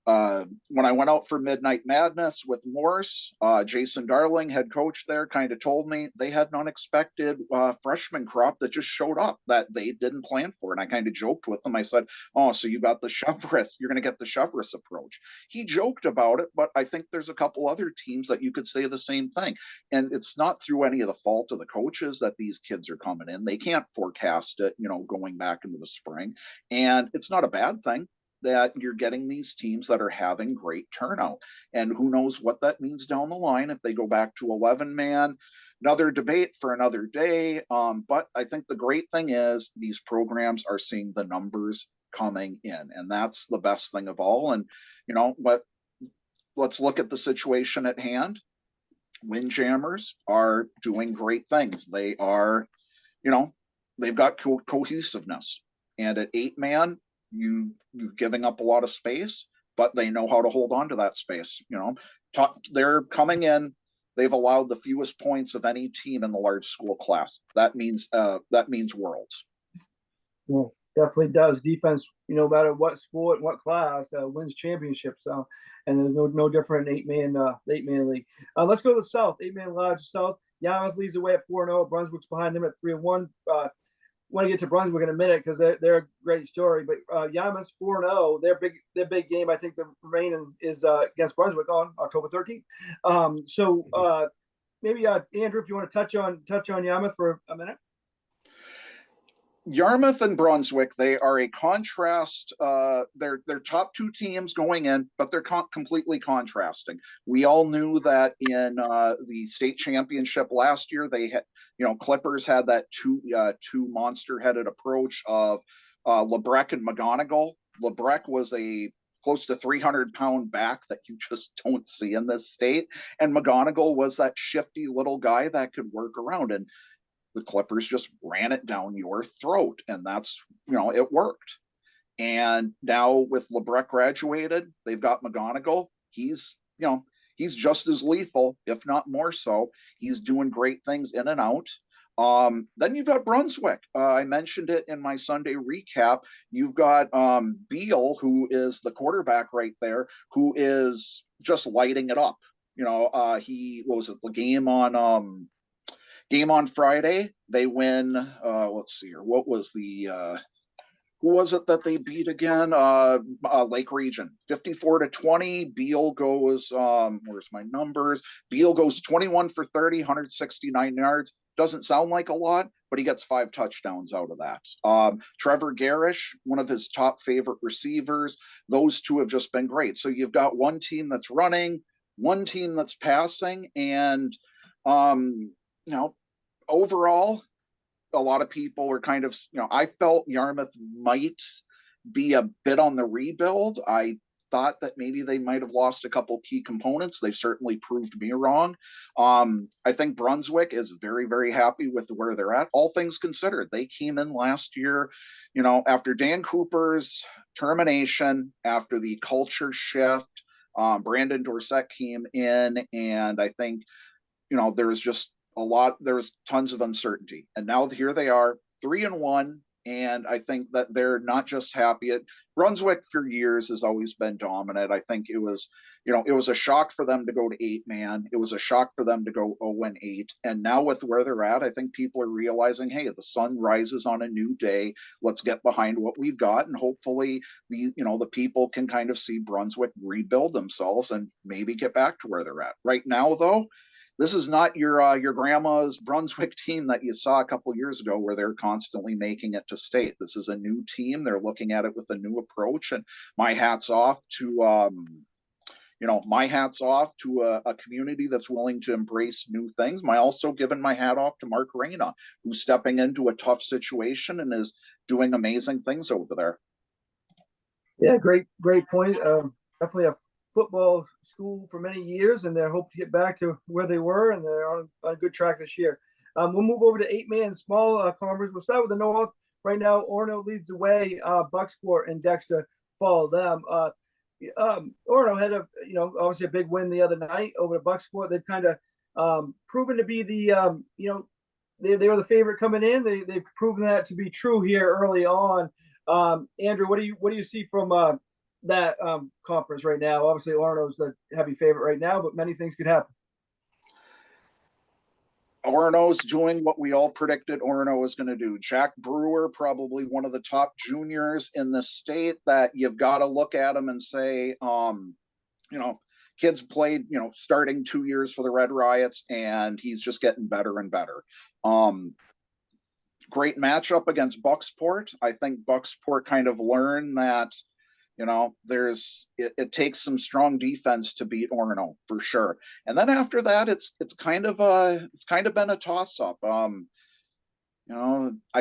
When I went out for Midnight Madness with Morse, Jason Darling, head coach there, kind of told me they had an unexpected freshman crop that just showed up that they didn't plan for. And I kind of joked with him. I said, "Oh, so you got the Chevrolet, you're going to get the Chevrolet approach." He joked about it, but I think there's a couple other teams that you could say the same thing. And it's not through any of the fault of the coaches that these kids are coming in. They can't forecast it, going back into the spring. And it's not a bad thing that you're getting these teams that are having great turnout. And who knows what that means down the line if they go back to 11-man. Another debate for another day. But I think the great thing is these programs are seeing the numbers coming in. And that's the best thing of all. And, but let's look at the situation at hand. Windjammers are doing great things. They are, they've got cohesiveness. And at 8-man, you're giving up a lot of space, but they know how to hold on to that space. They're coming in. They've allowed the fewest points of any team in the large school class. That means worlds. Well, definitely does. Defense, no matter what sport, what class, wins championships. And there's no different in 8-man league. Let's go to the South. 8-man large South. Yarmouth leads the way at 4-0. Brunswick's behind them at 3-1. Want to get to Brunswick in a minute because they're a great story. But Yarmouth's 4-0. Their big game, I think, the remaining is against Brunswick on October 13th. Maybe Andrew, if you want to touch on Yarmouth for a minute. Yarmouth and Brunswick, they are a contrast. They're top 2 teams going in, but they're completely contrasting. We all knew that in the state championship last year, they had, Clippers had that two monster-headed approach of LeBrecq and McGonigal. LeBrecq was a close to 300-pound back that you just don't see in this state, and McGonigal was that shifty little guy that could work around. And the Clippers just ran it down your throat, and that's, it worked. And now with LeBrecq graduated, they've got McGonigal. He's just as lethal, if not more so. He's doing great things in and out. Then you've got Brunswick. I mentioned it in my Sunday recap. You've got Beal, who is the quarterback right there, who is just lighting it up. Game on Friday, they win. Let's see here. What was who was it that they beat again? Lake Region, 54-20. Beal goes, where's my numbers? Beal goes 21 for 30, 169 yards. Doesn't sound like a lot, but he gets 5 touchdowns out of that. Trevor Garish, one of his top favorite receivers. Those two have just been great. So you've got one team that's running, one team that's passing, and overall, a lot of people are kind of, I felt Yarmouth might be a bit on the rebuild. I thought that maybe they might have lost a couple key components. They certainly proved me wrong. I think Brunswick is very, very happy with where they're at, all things considered. They came in last year, after Dan Cooper's termination, after the culture shift, Brandon Dorsett came in, and I think, there was tons of uncertainty. And now here they are, 3-1. And I think that they're not just happy. Brunswick for years has always been dominant. I think it was a shock for them to go to 8-man. It was a shock for them to go 0-8. And now with where they're at, I think people are realizing, hey, the sun rises on a new day. Let's get behind what we've got. And hopefully the people can kind of see Brunswick rebuild themselves and maybe get back to where they're at. Right now, though, this is not your grandma's Brunswick team that you saw a couple years ago where they're constantly making it to state. This is a new team. They're looking at it with a new approach, and my hat's off to a community that's willing to embrace new things. Also giving my hat off to Marc Calnan, who's stepping into a tough situation and is doing amazing things over there. Yeah, great point. Definitely a football school for many years, and they hope to get back to where they were, and they're on a good track this year. We'll move over to 8-man small conference. We'll start with the North. Right now, Orono leads the way. Bucksport and Dexter follow them. Orono had obviously a big win the other night over the Bucksport. They've kind of proven to be the they were the favorite coming in. They've proven that to be true here early on. Andrew, what do you see from that conference right now? Obviously, Orono's the heavy favorite right now, but many things could happen. Orono's doing what we all predicted Orono was going to do. Jack Brewer, probably one of the top juniors in the state that you've got to look at him and say, kids played, starting 2 years for the Red Riots, and he's just getting better and better. Great matchup against Bucksport. I think Bucksport kind of learned that it takes some strong defense to beat Orono for sure. And then after that, it's kind of been a toss up. I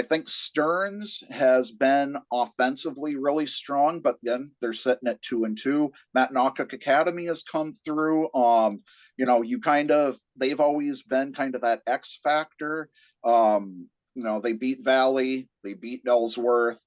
think Stearns has been offensively really strong, but then they're sitting at 2-2. Matt Knockhook Academy has come through. They've always been kind of that X factor. They beat Valley, they beat Ellsworth,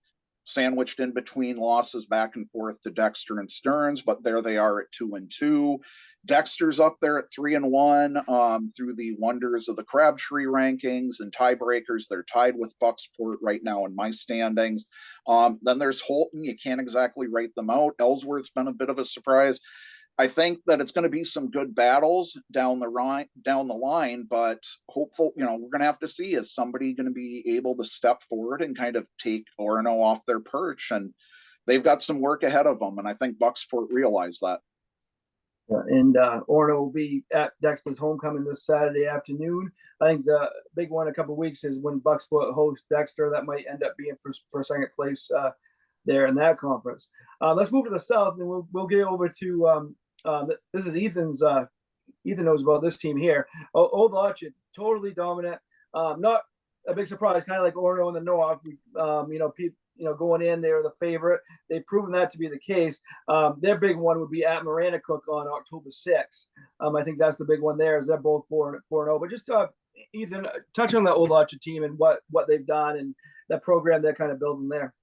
sandwiched in between losses back and forth to Dexter and Stearns, but there they are at 2-2. Dexter's up there at 3-1 through the wonders of the Crabtree rankings and tiebreakers. They're tied with Bucksport right now in my standings. Then there's Holton. You can't exactly write them out. Ellsworth's been a bit of a surprise. I think that it's going to be some good battles down the line, but hopeful, we're going to have to see, is somebody going to be able to step forward and kind of take Orono off their perch? And they've got some work ahead of them, and I think Bucksport realized that. And Orono will be at Dexter's homecoming this Saturday afternoon. I think the big one in a couple of weeks is when Bucksport hosts Dexter. That might end up being for second place there in that conference. Let's move to the South, and we'll get over to this is Ethan's. Ethan knows about this team here. Old Orchard, totally dominant. Not a big surprise, kind of like Orono in the North. Going in, they're the favorite. They've proven that to be the case. Their big one would be at Maranacook on October 6th. I think that's the big one there, is they're both 4-0. But just Ethan, touch on the Old Orchard team and what they've done and that program they're kind of building there.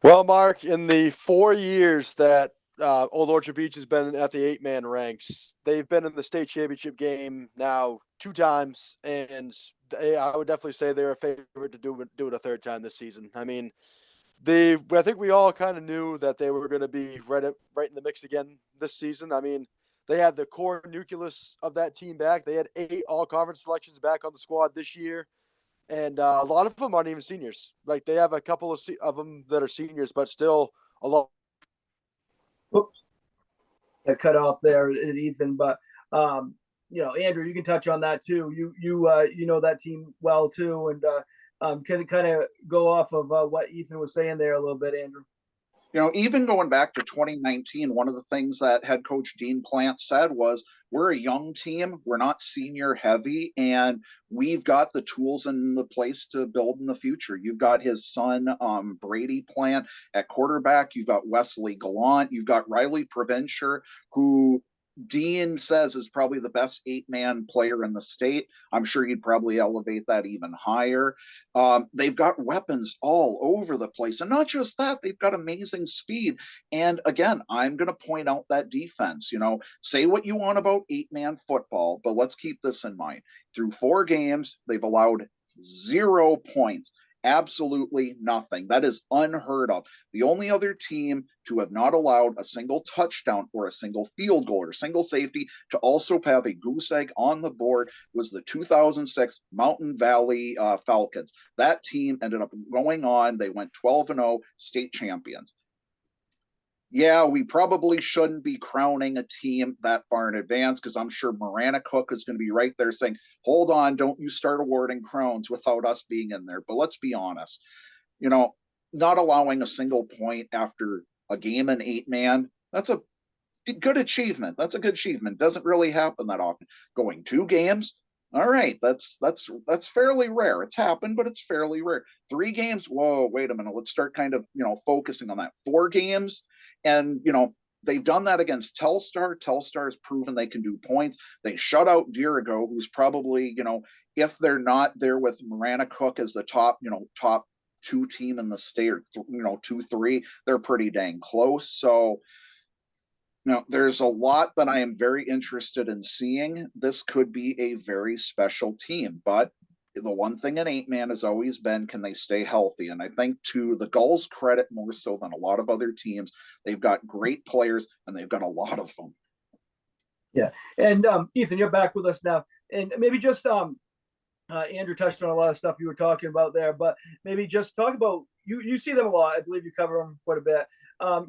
Well, Mark, in the 4 years that Old Orchard Beach has been at the 8-man ranks, they've been in the state championship game now 2 times, and I would definitely say they're a favorite to do it a third time this season. I mean, I think we all kind of knew that they were going to be right in the mix again this season. I mean, they had the core nucleus of that team back. They had 8 all-conference selections back on the squad this year, and a lot of them aren't even seniors. Like, they have a couple of them that are seniors, but still a lot. Oops, I cut off there, Ethan. But Andrew, you can touch on that too. You know that team well too, and can kind of go off of what Ethan was saying there a little bit, Andrew. Even going back to 2019, one of the things that head coach Dean Plant said was, we're a young team, we're not senior heavy, and we've got the tools in the place to build in the future. You've got his son, Brady Plant at quarterback. You've got Wesley Gallant. You've got Riley Provencher, who Dean says is probably the best 8-man player in the state. I'm sure he'd probably elevate that even higher. They've got weapons all over the place. And not just that, they've got amazing speed. And again, I'm going to point out that defense. Say what you want about 8-man football, but let's keep this in mind. Through 4 games, they've allowed 0 points. Absolutely nothing. That is unheard of. The only other team to have not allowed a single touchdown or a single field goal or single safety to also have a goose egg on the board was the 2006 Mountain Valley Falcons. That team ended up going on. They went 12-0, state champions. Yeah, we probably shouldn't be crowning a team that far in advance, because I'm sure Marana Cook is going to be right there saying, hold on, don't you start awarding crowns without us being in there. But let's be honest, not allowing a single point after a game in 8-man, that's a good achievement. That's a good achievement. Doesn't really happen that often. Going 2 games, all right, that's fairly rare. It's happened, but it's fairly rare. 3 games, whoa, wait a minute. Let's start kind of, focusing on that. 4 games, and, they've done that against Telstar. Telstar has proven they can do points. They shut out Dirigo, who's probably, if they're not there with Marana Cook as the top 2 team in the state, or 2-3, they're pretty dang close. So, there's a lot that I am very interested in seeing. This could be a very special team, but the one thing in 8-man has always been, can they stay healthy? And I think, to the Gulls' credit, more so than a lot of other teams, they've got great players and they've got a lot of them. Yeah. And Ethan, you're back with us now. And maybe just Andrew touched on a lot of stuff you were talking about there, but maybe just talk about, you see them a lot. I believe you cover them quite a bit.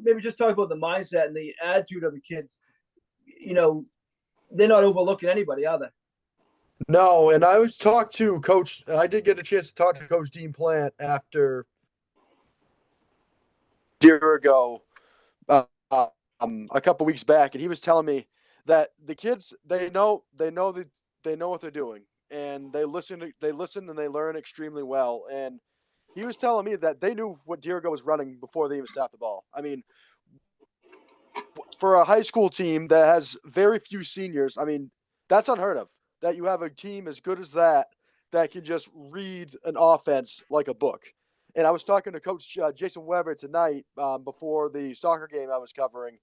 Maybe just talk about the mindset and the attitude of the kids. They're not overlooking anybody, are they? No, and I did get a chance to talk to Coach Dean Plant after a year ago, a couple weeks back, and he was telling me that the kids, they know what they're doing, and they listen and they learn extremely well. And he was telling me that they knew what Dirigo was running before they even snapped the ball. I mean, for a high school team that has very few seniors, I mean, that's unheard of. That you have a team as good as that can just read an offense like a book. And I was talking to Coach Jason Weber tonight before the soccer game I was covering,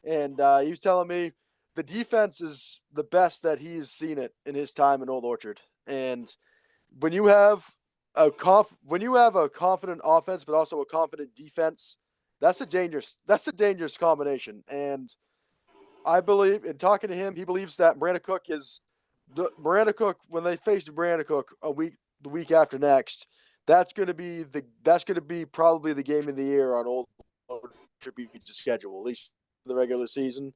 and he was telling me the defense is the best that he's seen it in his time in Old Orchard. And when you have a confident offense but also a confident defense, that's a dangerous combination. And I believe, in talking to him, he believes that Marana Cook, when they face Marana Cook the week after next, that's going to be probably the game of the year on Old Orchard Beach's schedule, at least for the regular season.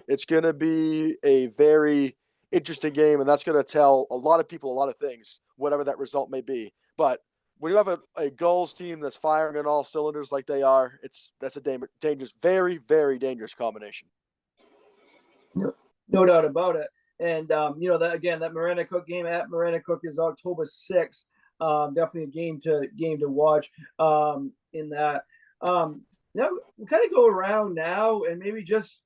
It's going to be a very interesting game, and that's going to tell a lot of people a lot of things, whatever that result may be. But when you have a Gulls team that's firing on all cylinders like they are, that's a dangerous, very, very dangerous combination. No doubt about it. And that Marana Cook game at Marana Cook is October 6th. Definitely a game to watch in that. Now we'll kind of go around now and maybe just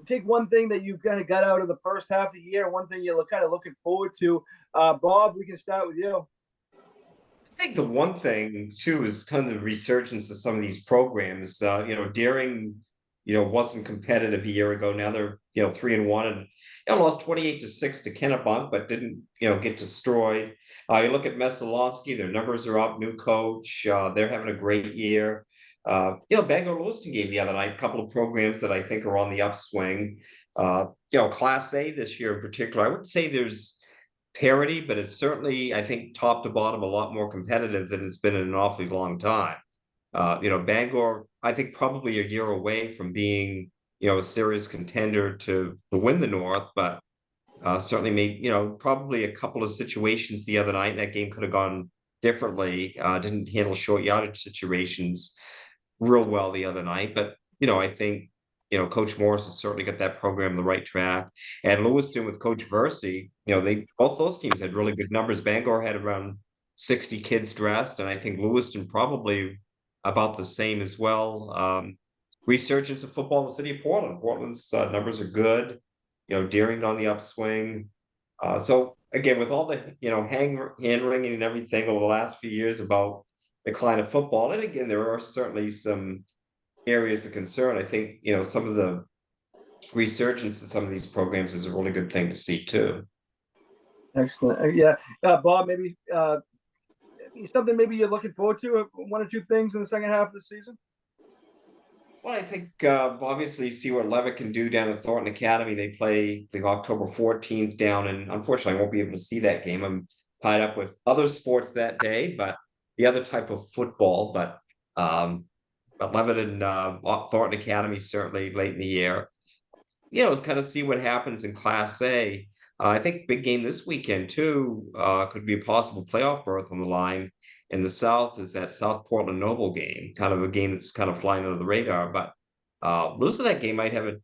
take one thing that you kind of got out of the first half of the year, one thing you're kind of looking forward to. Bob, we can start with you. I think the one thing too is kind of the resurgence of some of these programs. Deering, wasn't competitive a year ago. Now they're 3-1 and lost 28-6 to Kennebunk, but didn't get destroyed. You look at Messalonsky, their numbers are up. New coach, they're having a great year. Bangor Lewiston game the other night. A couple of programs that I think are on the upswing. Class A this year in particular, I wouldn't say there's parity, but it's certainly, I think, top to bottom, a lot more competitive than it's been in an awfully long time. Bangor, I think, probably a year away from being, a serious contender to win the North, but certainly made, probably a couple of situations the other night, and that game could have gone differently. Didn't handle short yardage situations real well the other night. But, I think, Coach Morris has certainly got that program on the right track. And Lewiston with Coach Versey, they both those teams had really good numbers. Bangor had around 60 kids dressed, and I think Lewiston probably about the same as well. Resurgence of football in the city of Portland. Portland's numbers are good. Deering on the upswing. So again, with all the hand wringing and everything over the last few years about decline of football, and again, there are certainly some areas of concern. I think some of the resurgence in some of these programs is a really good thing to see too. Excellent. Bob, maybe something maybe you're looking forward to, one or two things in the second half of the season? Well, I think obviously see what Levitt can do down at Thornton Academy. They play the October 14th down, and unfortunately I won't be able to see that game. I'm tied up with other sports that day, but the other type of football. But Levitt and Thornton Academy certainly late in the year. Kind of see what happens in Class A. I think big game this weekend too. Could be a possible playoff berth on the line. In the South is that South Portland Noble game, kind of a game that's kind of flying under the radar. But losing that game might have it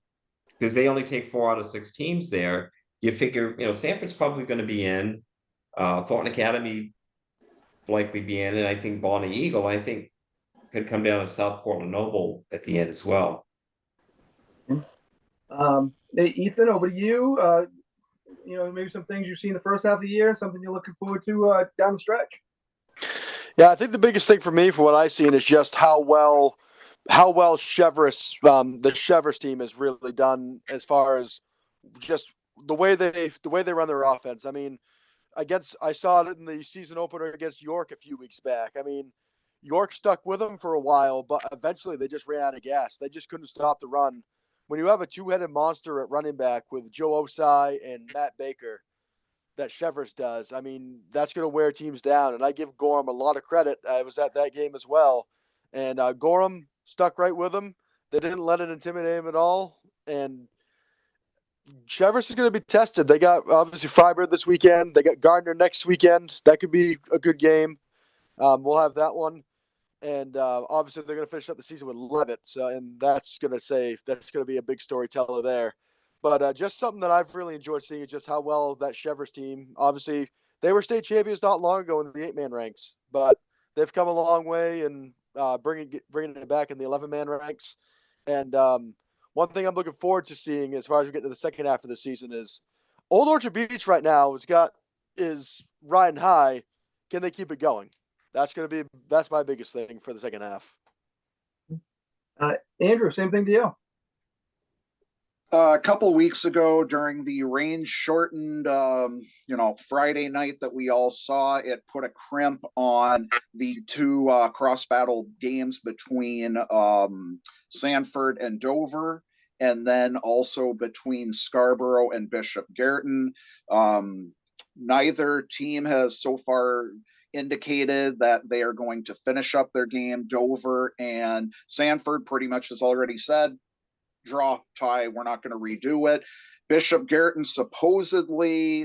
because they only take 4 out of 6 teams there. You figure, Sanford's probably going to be in. Thornton Academy likely be in, and I think Bonnie Eagle, I think, could come down to South Portland Noble at the end as well. Hey, Ethan, over to you. Maybe some things you've seen the first half of the year, something you're looking forward to down the stretch. Yeah, I think the biggest thing for me, for what I've seen, is just how well Cheverus, the Cheverus team has really done as far as just the way they run their offense. I mean, I saw it in the season opener against York a few weeks back. I mean, York stuck with them for a while, but eventually they just ran out of gas. They just couldn't stop the run. When you have a two-headed monster at running back with Joe Osai and Matt Baker that Cheverus does, I mean, that's going to wear teams down. And I give Gorham a lot of credit. I was at that game as well. And Gorham stuck right with them. They didn't let it intimidate him at all. And Cheverus is going to be tested. They got, obviously, Freiburg this weekend. They got Gardner next weekend. That could be a good game. We'll have that one. And obviously, they're going to finish up the season with Levitt. So, and that's going to be a big storyteller there. But just something that I've really enjoyed seeing is just how well that Cheverus team, obviously, they were state champions not long ago in the 8-man ranks, but they've come a long way and bringing it back in the 11-man ranks. And one thing I'm looking forward to seeing as far as we get to the second half of the season is Old Orchard Beach right now is riding high. Can they keep it going? That's my biggest thing for the second half. Andrew, same thing to you. A couple weeks ago during the rain-shortened, Friday night that we all saw, it put a crimp on the two cross-battle games between Sanford and Dover, and then also between Scarborough and Bishop Garrison. Neither team has so far indicated that they are going to finish up their game. Dover and Sanford pretty much has already said, draw, tie, we're not going to redo it. Bishop Garrison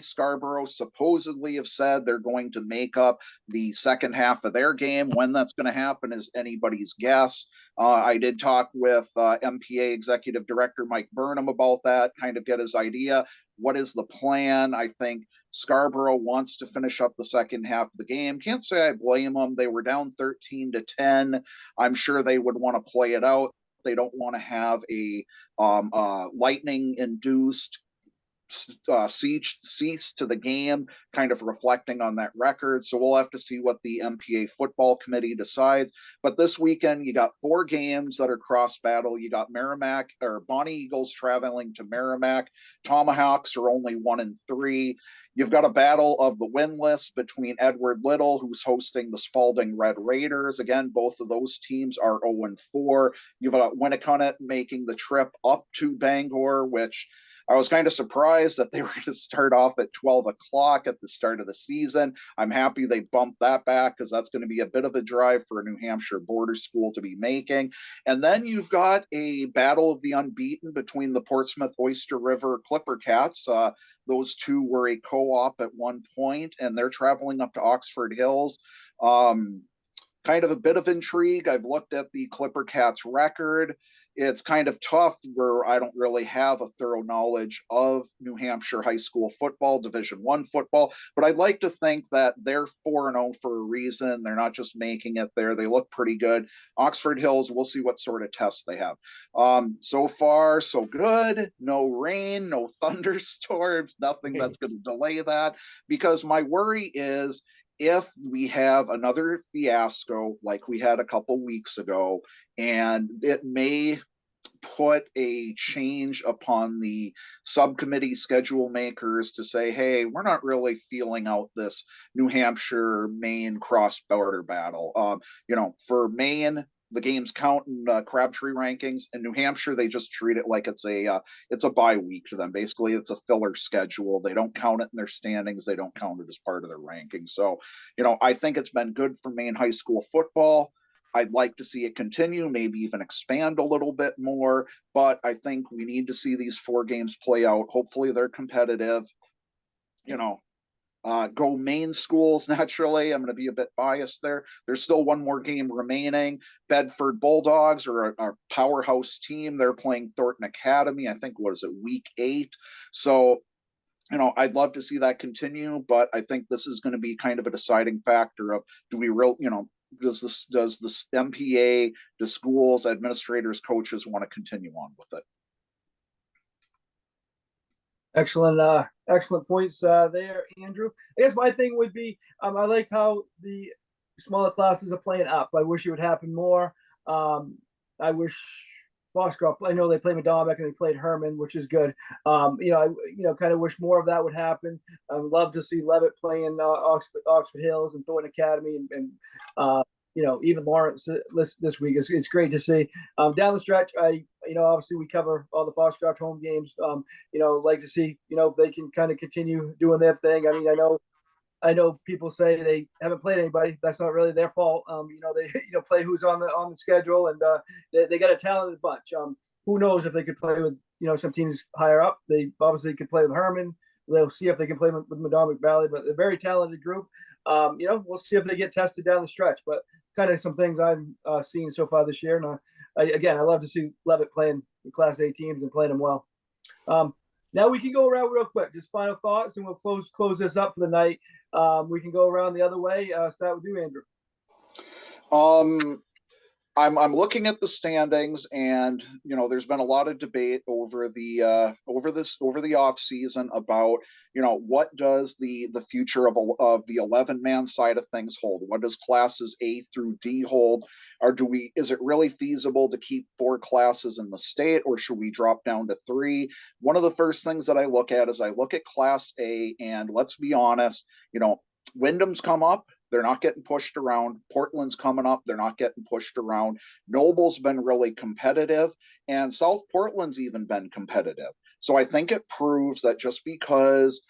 Scarborough supposedly have said they're going to make up the second half of their game. When that's going to happen is anybody's guess. I did talk with MPA Executive Director Mike Burnham about that, kind of get his idea. What is the plan? I think Scarborough wants to finish up the second half of the game. Can't say I blame them. They were down 13-10. I'm sure they would want to play it out. They don't want to have a lightning-induced cease to the game, kind of reflecting on that record. So we'll have to see what the MPA football committee decides. But this weekend, you got 4 games that are cross battle. You got Bonnie Eagles traveling to Merrimack. Tomahawks are only 1-3. You've got a battle of the winless between Edward Little, who's hosting the Spalding Red Raiders. Again, both of those teams are 0-4. You've got Winnicott making the trip up to Bangor, which I was kind of surprised that they were going to start off at 12 o'clock at the start of the season. I'm happy they bumped that back because that's going to be a bit of a drive for a New Hampshire border school to be making. And then you've got a battle of the unbeaten between the Portsmouth Oyster River Clipper Cats. Those two were a co-op at one point, and they're traveling up to Oxford Hills. Kind of a bit of intrigue. I've looked at the Clipper Cats record. It's kind of tough where I don't really have a thorough knowledge of New Hampshire high school football, Division I football, but I'd like to think that they're 4-0 for a reason. They're not just making it there. They look pretty good. Oxford Hills, we'll see what sort of tests they have. So far, so good. No rain, no thunderstorms, nothing that's going to delay that, because my worry is if we have another fiasco like we had a couple weeks ago, and it may put a change upon the subcommittee schedule makers to say, hey, we're not really feeling out this New Hampshire Maine cross border battle. For Maine, the games count in Crabtree rankings. In New Hampshire, they just treat it like it's a bye week to them. Basically, it's a filler schedule. They don't count it in their standings. They don't count it as part of their rankings. So, I think it's been good for Maine high school football. I'd like to see it continue, maybe even expand a little bit more, but I think we need to see these 4 games play out. Hopefully they're competitive. Go Maine schools, naturally. I'm going to be a bit biased there. There's still one more game remaining. Bedford Bulldogs are a powerhouse team. They're playing Thornton Academy, I think, week 8? So, I'd love to see that continue, but I think this is going to be kind of a deciding factor of, do we does the MPA, the schools, administrators, coaches want to continue on with it? Excellent points there, Andrew. I guess my thing would be, I like how the smaller classes are playing up. I wish it would happen more. I wish Foxcroft, I know they played Madomic and they played Herman, which is good. I kind of wish more of that would happen. I would love to see Levitt playing Oxford Hills and Thornton Academy and even Lawrence this week. It's great to see. Down the stretch, obviously we cover all the Foxcroft home games. Like to see, if they can kind of continue doing their thing. I mean, I know people say they haven't played anybody. That's not really their fault. They play who's on the schedule, and they got a talented bunch. Who knows if they could play with some teams higher up? They obviously could play with Herman. They'll see if they can play with Madomic Valley, but they're a very talented group. We'll see if they get tested down the stretch. But kind of some things I've seen so far this year, and I love to see Levitt playing Class A teams and playing them well. Now we can go around real quick, just final thoughts, and we'll close this up for the night. We can go around the other way. Start with you, Andrew. I'm looking at the standings, and there's been a lot of debate over the off season about what does the future of the 11-man side of things hold? What does classes A through D hold? Or is it really feasible to keep 4 classes in the state, or should we drop down to 3? One of the first things that I look at is I look at Class A, and let's be honest, Wyndham's come up. They're not getting pushed around. Portland's coming up. They're not getting pushed around. Noble's been really competitive, and South Portland's even been competitive. So I think it proves that just because,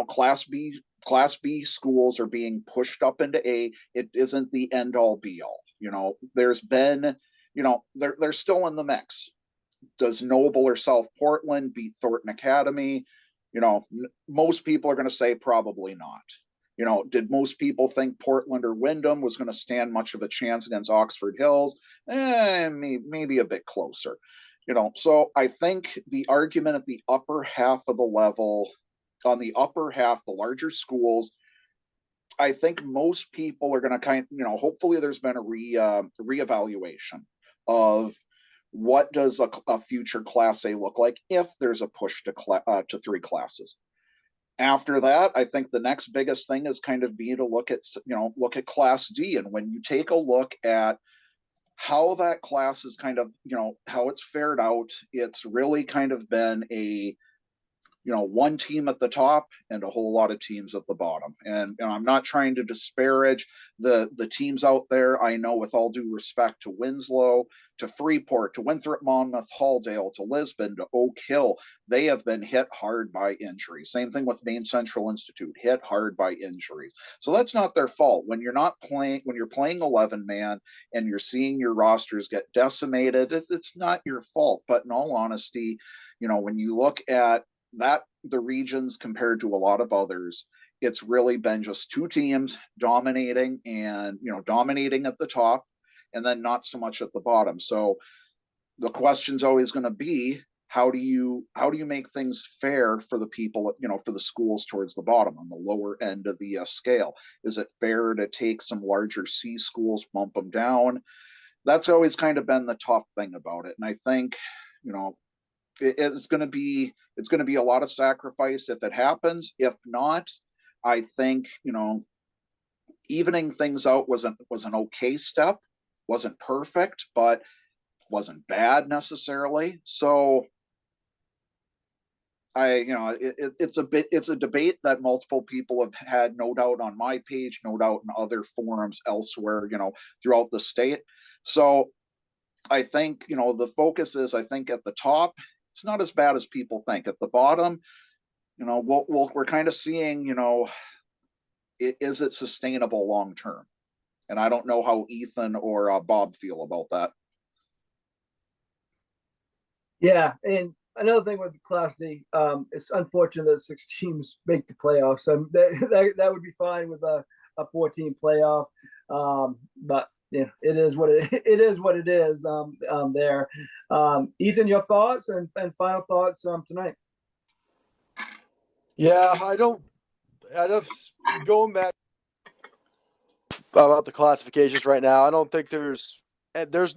Class B schools are being pushed up into A, it isn't the end all be all. There's been, they're still in the mix. Does Noble or South Portland beat Thornton Academy? Most people are going to say probably not. Did most people think Portland or Wyndham was going to stand much of a chance against Oxford Hills? Maybe a bit closer. So I think the argument at the upper half of the level, on the upper half, the larger schools, I think most people are going to hopefully there's been a reevaluation of what does a future Class A look like if there's a push to 3 classes. After that, I think the next biggest thing is kind of be to look at Class D. And when you take a look at how that class is kind of, how it's fared out, it's really kind of been a one team at the top and a whole lot of teams at the bottom. And I'm not trying to disparage the teams out there. I know, with all due respect to Winslow, to Freeport, to Winthrop, Monmouth, Halldale, to Lisbon, to Oak Hill, they have been hit hard by injuries. Same thing with Maine Central Institute, hit hard by injuries. So that's not their fault. When you're playing 11-man and you're seeing your rosters get decimated, it's not your fault. But in all honesty, when you look at that, the regions compared to a lot of others, it's really been just two teams dominating and, dominating at the top and then not so much at the bottom. So the question's always going to be, how do you make things fair for the people, for the schools towards the bottom on the lower end of the scale? Is it fair to take some larger C schools, bump them down? That's always kind of been the tough thing about it. And I think, it's going to be a lot of sacrifice if it happens. If not, I think, evening things out was an okay step. Wasn't perfect, but wasn't bad necessarily. So it's a debate that multiple people have had, no doubt on my page, no doubt in other forums elsewhere, throughout the state. So I think, the focus is, I think at the top, it's not as bad as people think. At the bottom, we're kind of seeing, is it sustainable long term? And I don't know how Ethan or Bob feel about that. Yeah, and another thing with the Class D, it's unfortunate that 6 teams make the playoffs. That would be fine with a 14 playoff, but yeah, it is what it is. What it is. There, Ethan, your thoughts and final thoughts tonight. Yeah, I don't going back about the classifications right now. I don't think there's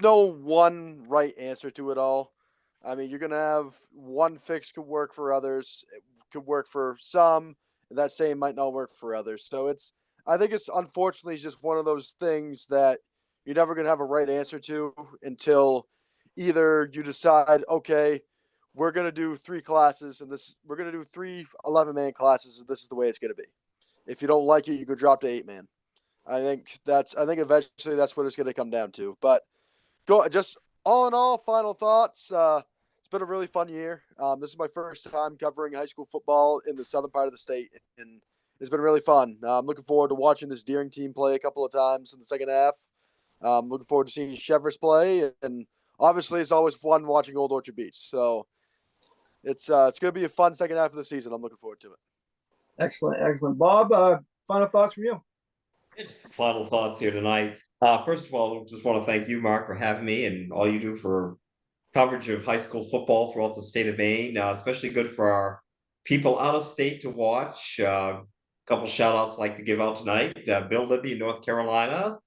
no one right answer to it all. I mean, you're gonna have one fix could work for others, it could work for some, and that same might not work for others. So I think it's unfortunately just one of those things that you're never gonna have a right answer to until either you decide, okay, we're gonna do 3 classes and we're gonna do 3 11-man classes, and this is the way it's gonna be. If you don't like it, you could drop to 8-man. I think eventually that's what it's going to come down to. But just all in all, final thoughts. It's been a really fun year. This is my first time covering high school football in the southern part of the state, and it's been really fun. I'm looking forward to watching this Deering team play a couple of times in the second half. Looking forward to seeing Chevrolet play, and obviously it's always fun watching Old Orchard Beach. So it's going to be a fun second half of the season. I'm looking forward to it. Excellent. Bob, final thoughts from you? Just final thoughts here tonight. First of all, just want to thank you, Mark, for having me and all you do for coverage of high school football throughout the state of Maine. Especially good for our people out of state to watch. A couple shout outs I'd like to give out tonight. Bill Libby in North Carolina.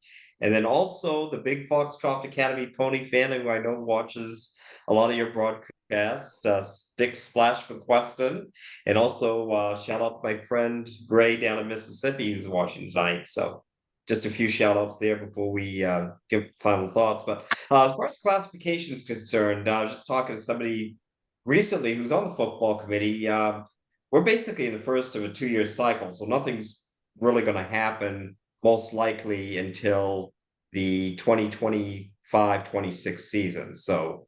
And then also the Big Foxcroft Academy pony family, who I know watches a lot of your broadcasts. Dick Splash from Queston. And also shout out to my friend Gray down in Mississippi who's watching tonight. So just a few shout outs there before we give final thoughts. But as far as classification is concerned, I was just talking to somebody recently who's on the football committee. We're basically in the first of a 2-year cycle, so nothing's really going to happen most likely until the 2025-26 season. So,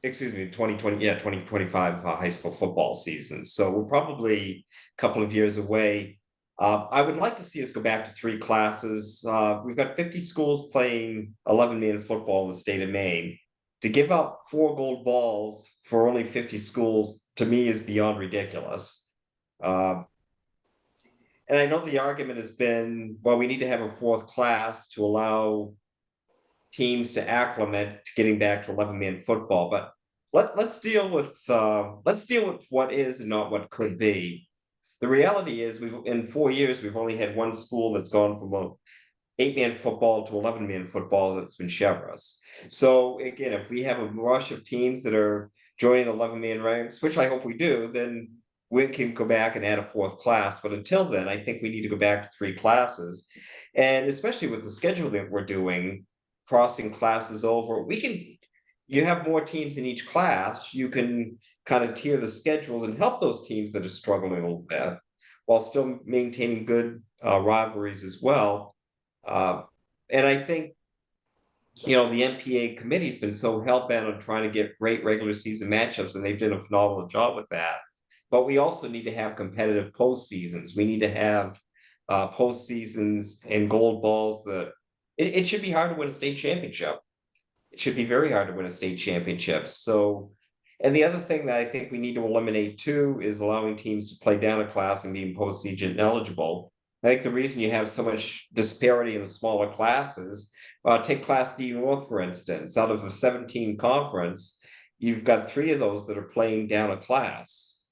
2025 high school football season. So we're probably a couple of years away. I would like to see us go back to 3 classes. We've got 50 schools playing 11-man football in the state of Maine. To give up 4 gold balls for only 50 schools, to me, is beyond ridiculous. And I know the argument has been, well, we need to have a 4th class to allow teams to acclimate to getting back to 11-man football. But let's deal with what is and not what could be. The reality is, in 4 years, we've only had 1 school that's gone from a 8-man football to 11-man football. That's been Chevrolet. So again, if we have a rush of teams that are joining the 11-man ranks, which I hope we do, then we can go back and add a 4th class. But until then, I think we need to go back to 3 classes. And especially with the schedule that we're doing, crossing classes over, you have more teams in each class. You can kind of tier the schedules and help those teams that are struggling a little bit while still maintaining good rivalries as well. And I think, the MPA committee's been so hell-bent on trying to get great regular season matchups, and they've done a phenomenal job with that. But we also need to have competitive postseasons. We need to have postseasons and gold balls that it should be hard to win a state championship. It should be very hard to win a state championship. So And the other thing that I think we need to eliminate too is allowing teams to play down a class and being postseason eligible. I think the reason you have so much disparity in the smaller classes, take Class D North, for instance, out of the 17 conference, you've got 3 of those that are playing down a class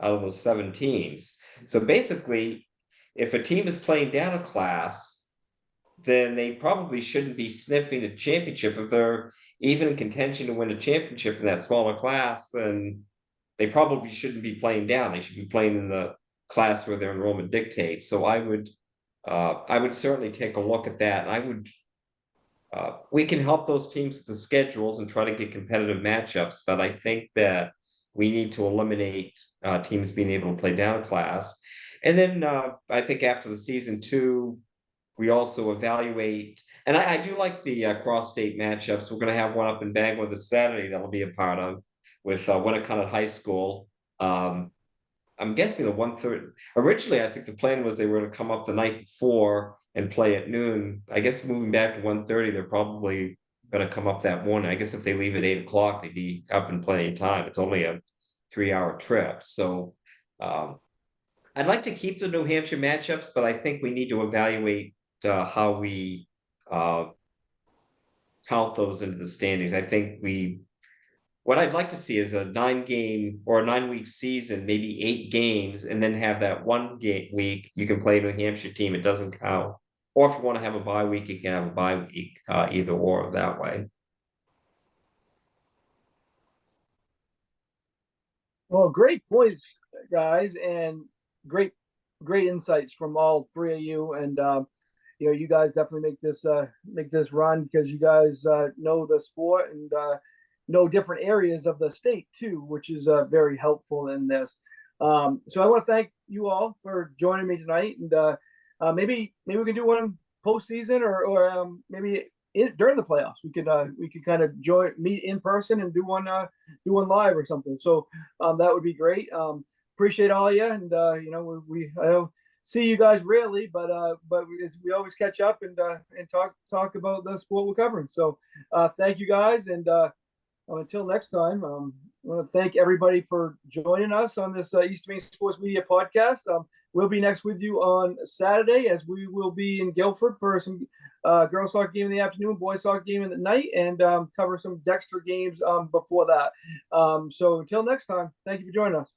out of those 7 teams. So basically, if a team is playing down a class, then they probably shouldn't be sniffing a championship. If they're even in contention to win a championship in that smaller class, then they probably shouldn't be playing down. They should be playing in the class where their enrollment dictates. So I would certainly take a look at that. And we can help those teams with the schedules and try to get competitive matchups, but I think that we need to eliminate teams being able to play down a class. And then I think after the season too, we also evaluate, and I do like the cross-state matchups. We're going to have one up in Bangor this Saturday that we'll be a part of with Winnicott High School. I'm guessing the 1:30. Originally, I think the plan was they were to come up the night before and play at noon. I guess moving back to 1:30, they're probably going to come up that morning. I guess if they leave at 8 o'clock, they'd be up in plenty of time. It's only a 3-hour trip. So I'd like to keep the New Hampshire matchups, but I think we need to evaluate how we count those into the standings. I think what I'd like to see is a 9-game or a 9-week season, maybe 8 games, and then have that 1 week you can play a New Hampshire team. It doesn't count. Or if you want to have a bye week, you can have a bye week, either or that way. Well, great points, guys, and great insights from all 3 of you. And you guys definitely make this run because you guys know the sport and know different areas of the state too, which is very helpful in this. So I want to thank you all for joining me tonight, and maybe we can do one postseason or maybe during the playoffs. We could kind of meet in person and do one live or something. So that would be great. Appreciate all of you, and I don't see you guys rarely, but we always catch up and talk about the sport we're covering. So thank you guys, and until next time, I want to thank everybody for joining us on this East Maine Sports Media podcast. We'll be next with you on Saturday, as we will be in Guilford for some girls soccer game in the afternoon, boys soccer game in the night, and cover some Dexter games before that. So until next time, thank you for joining us.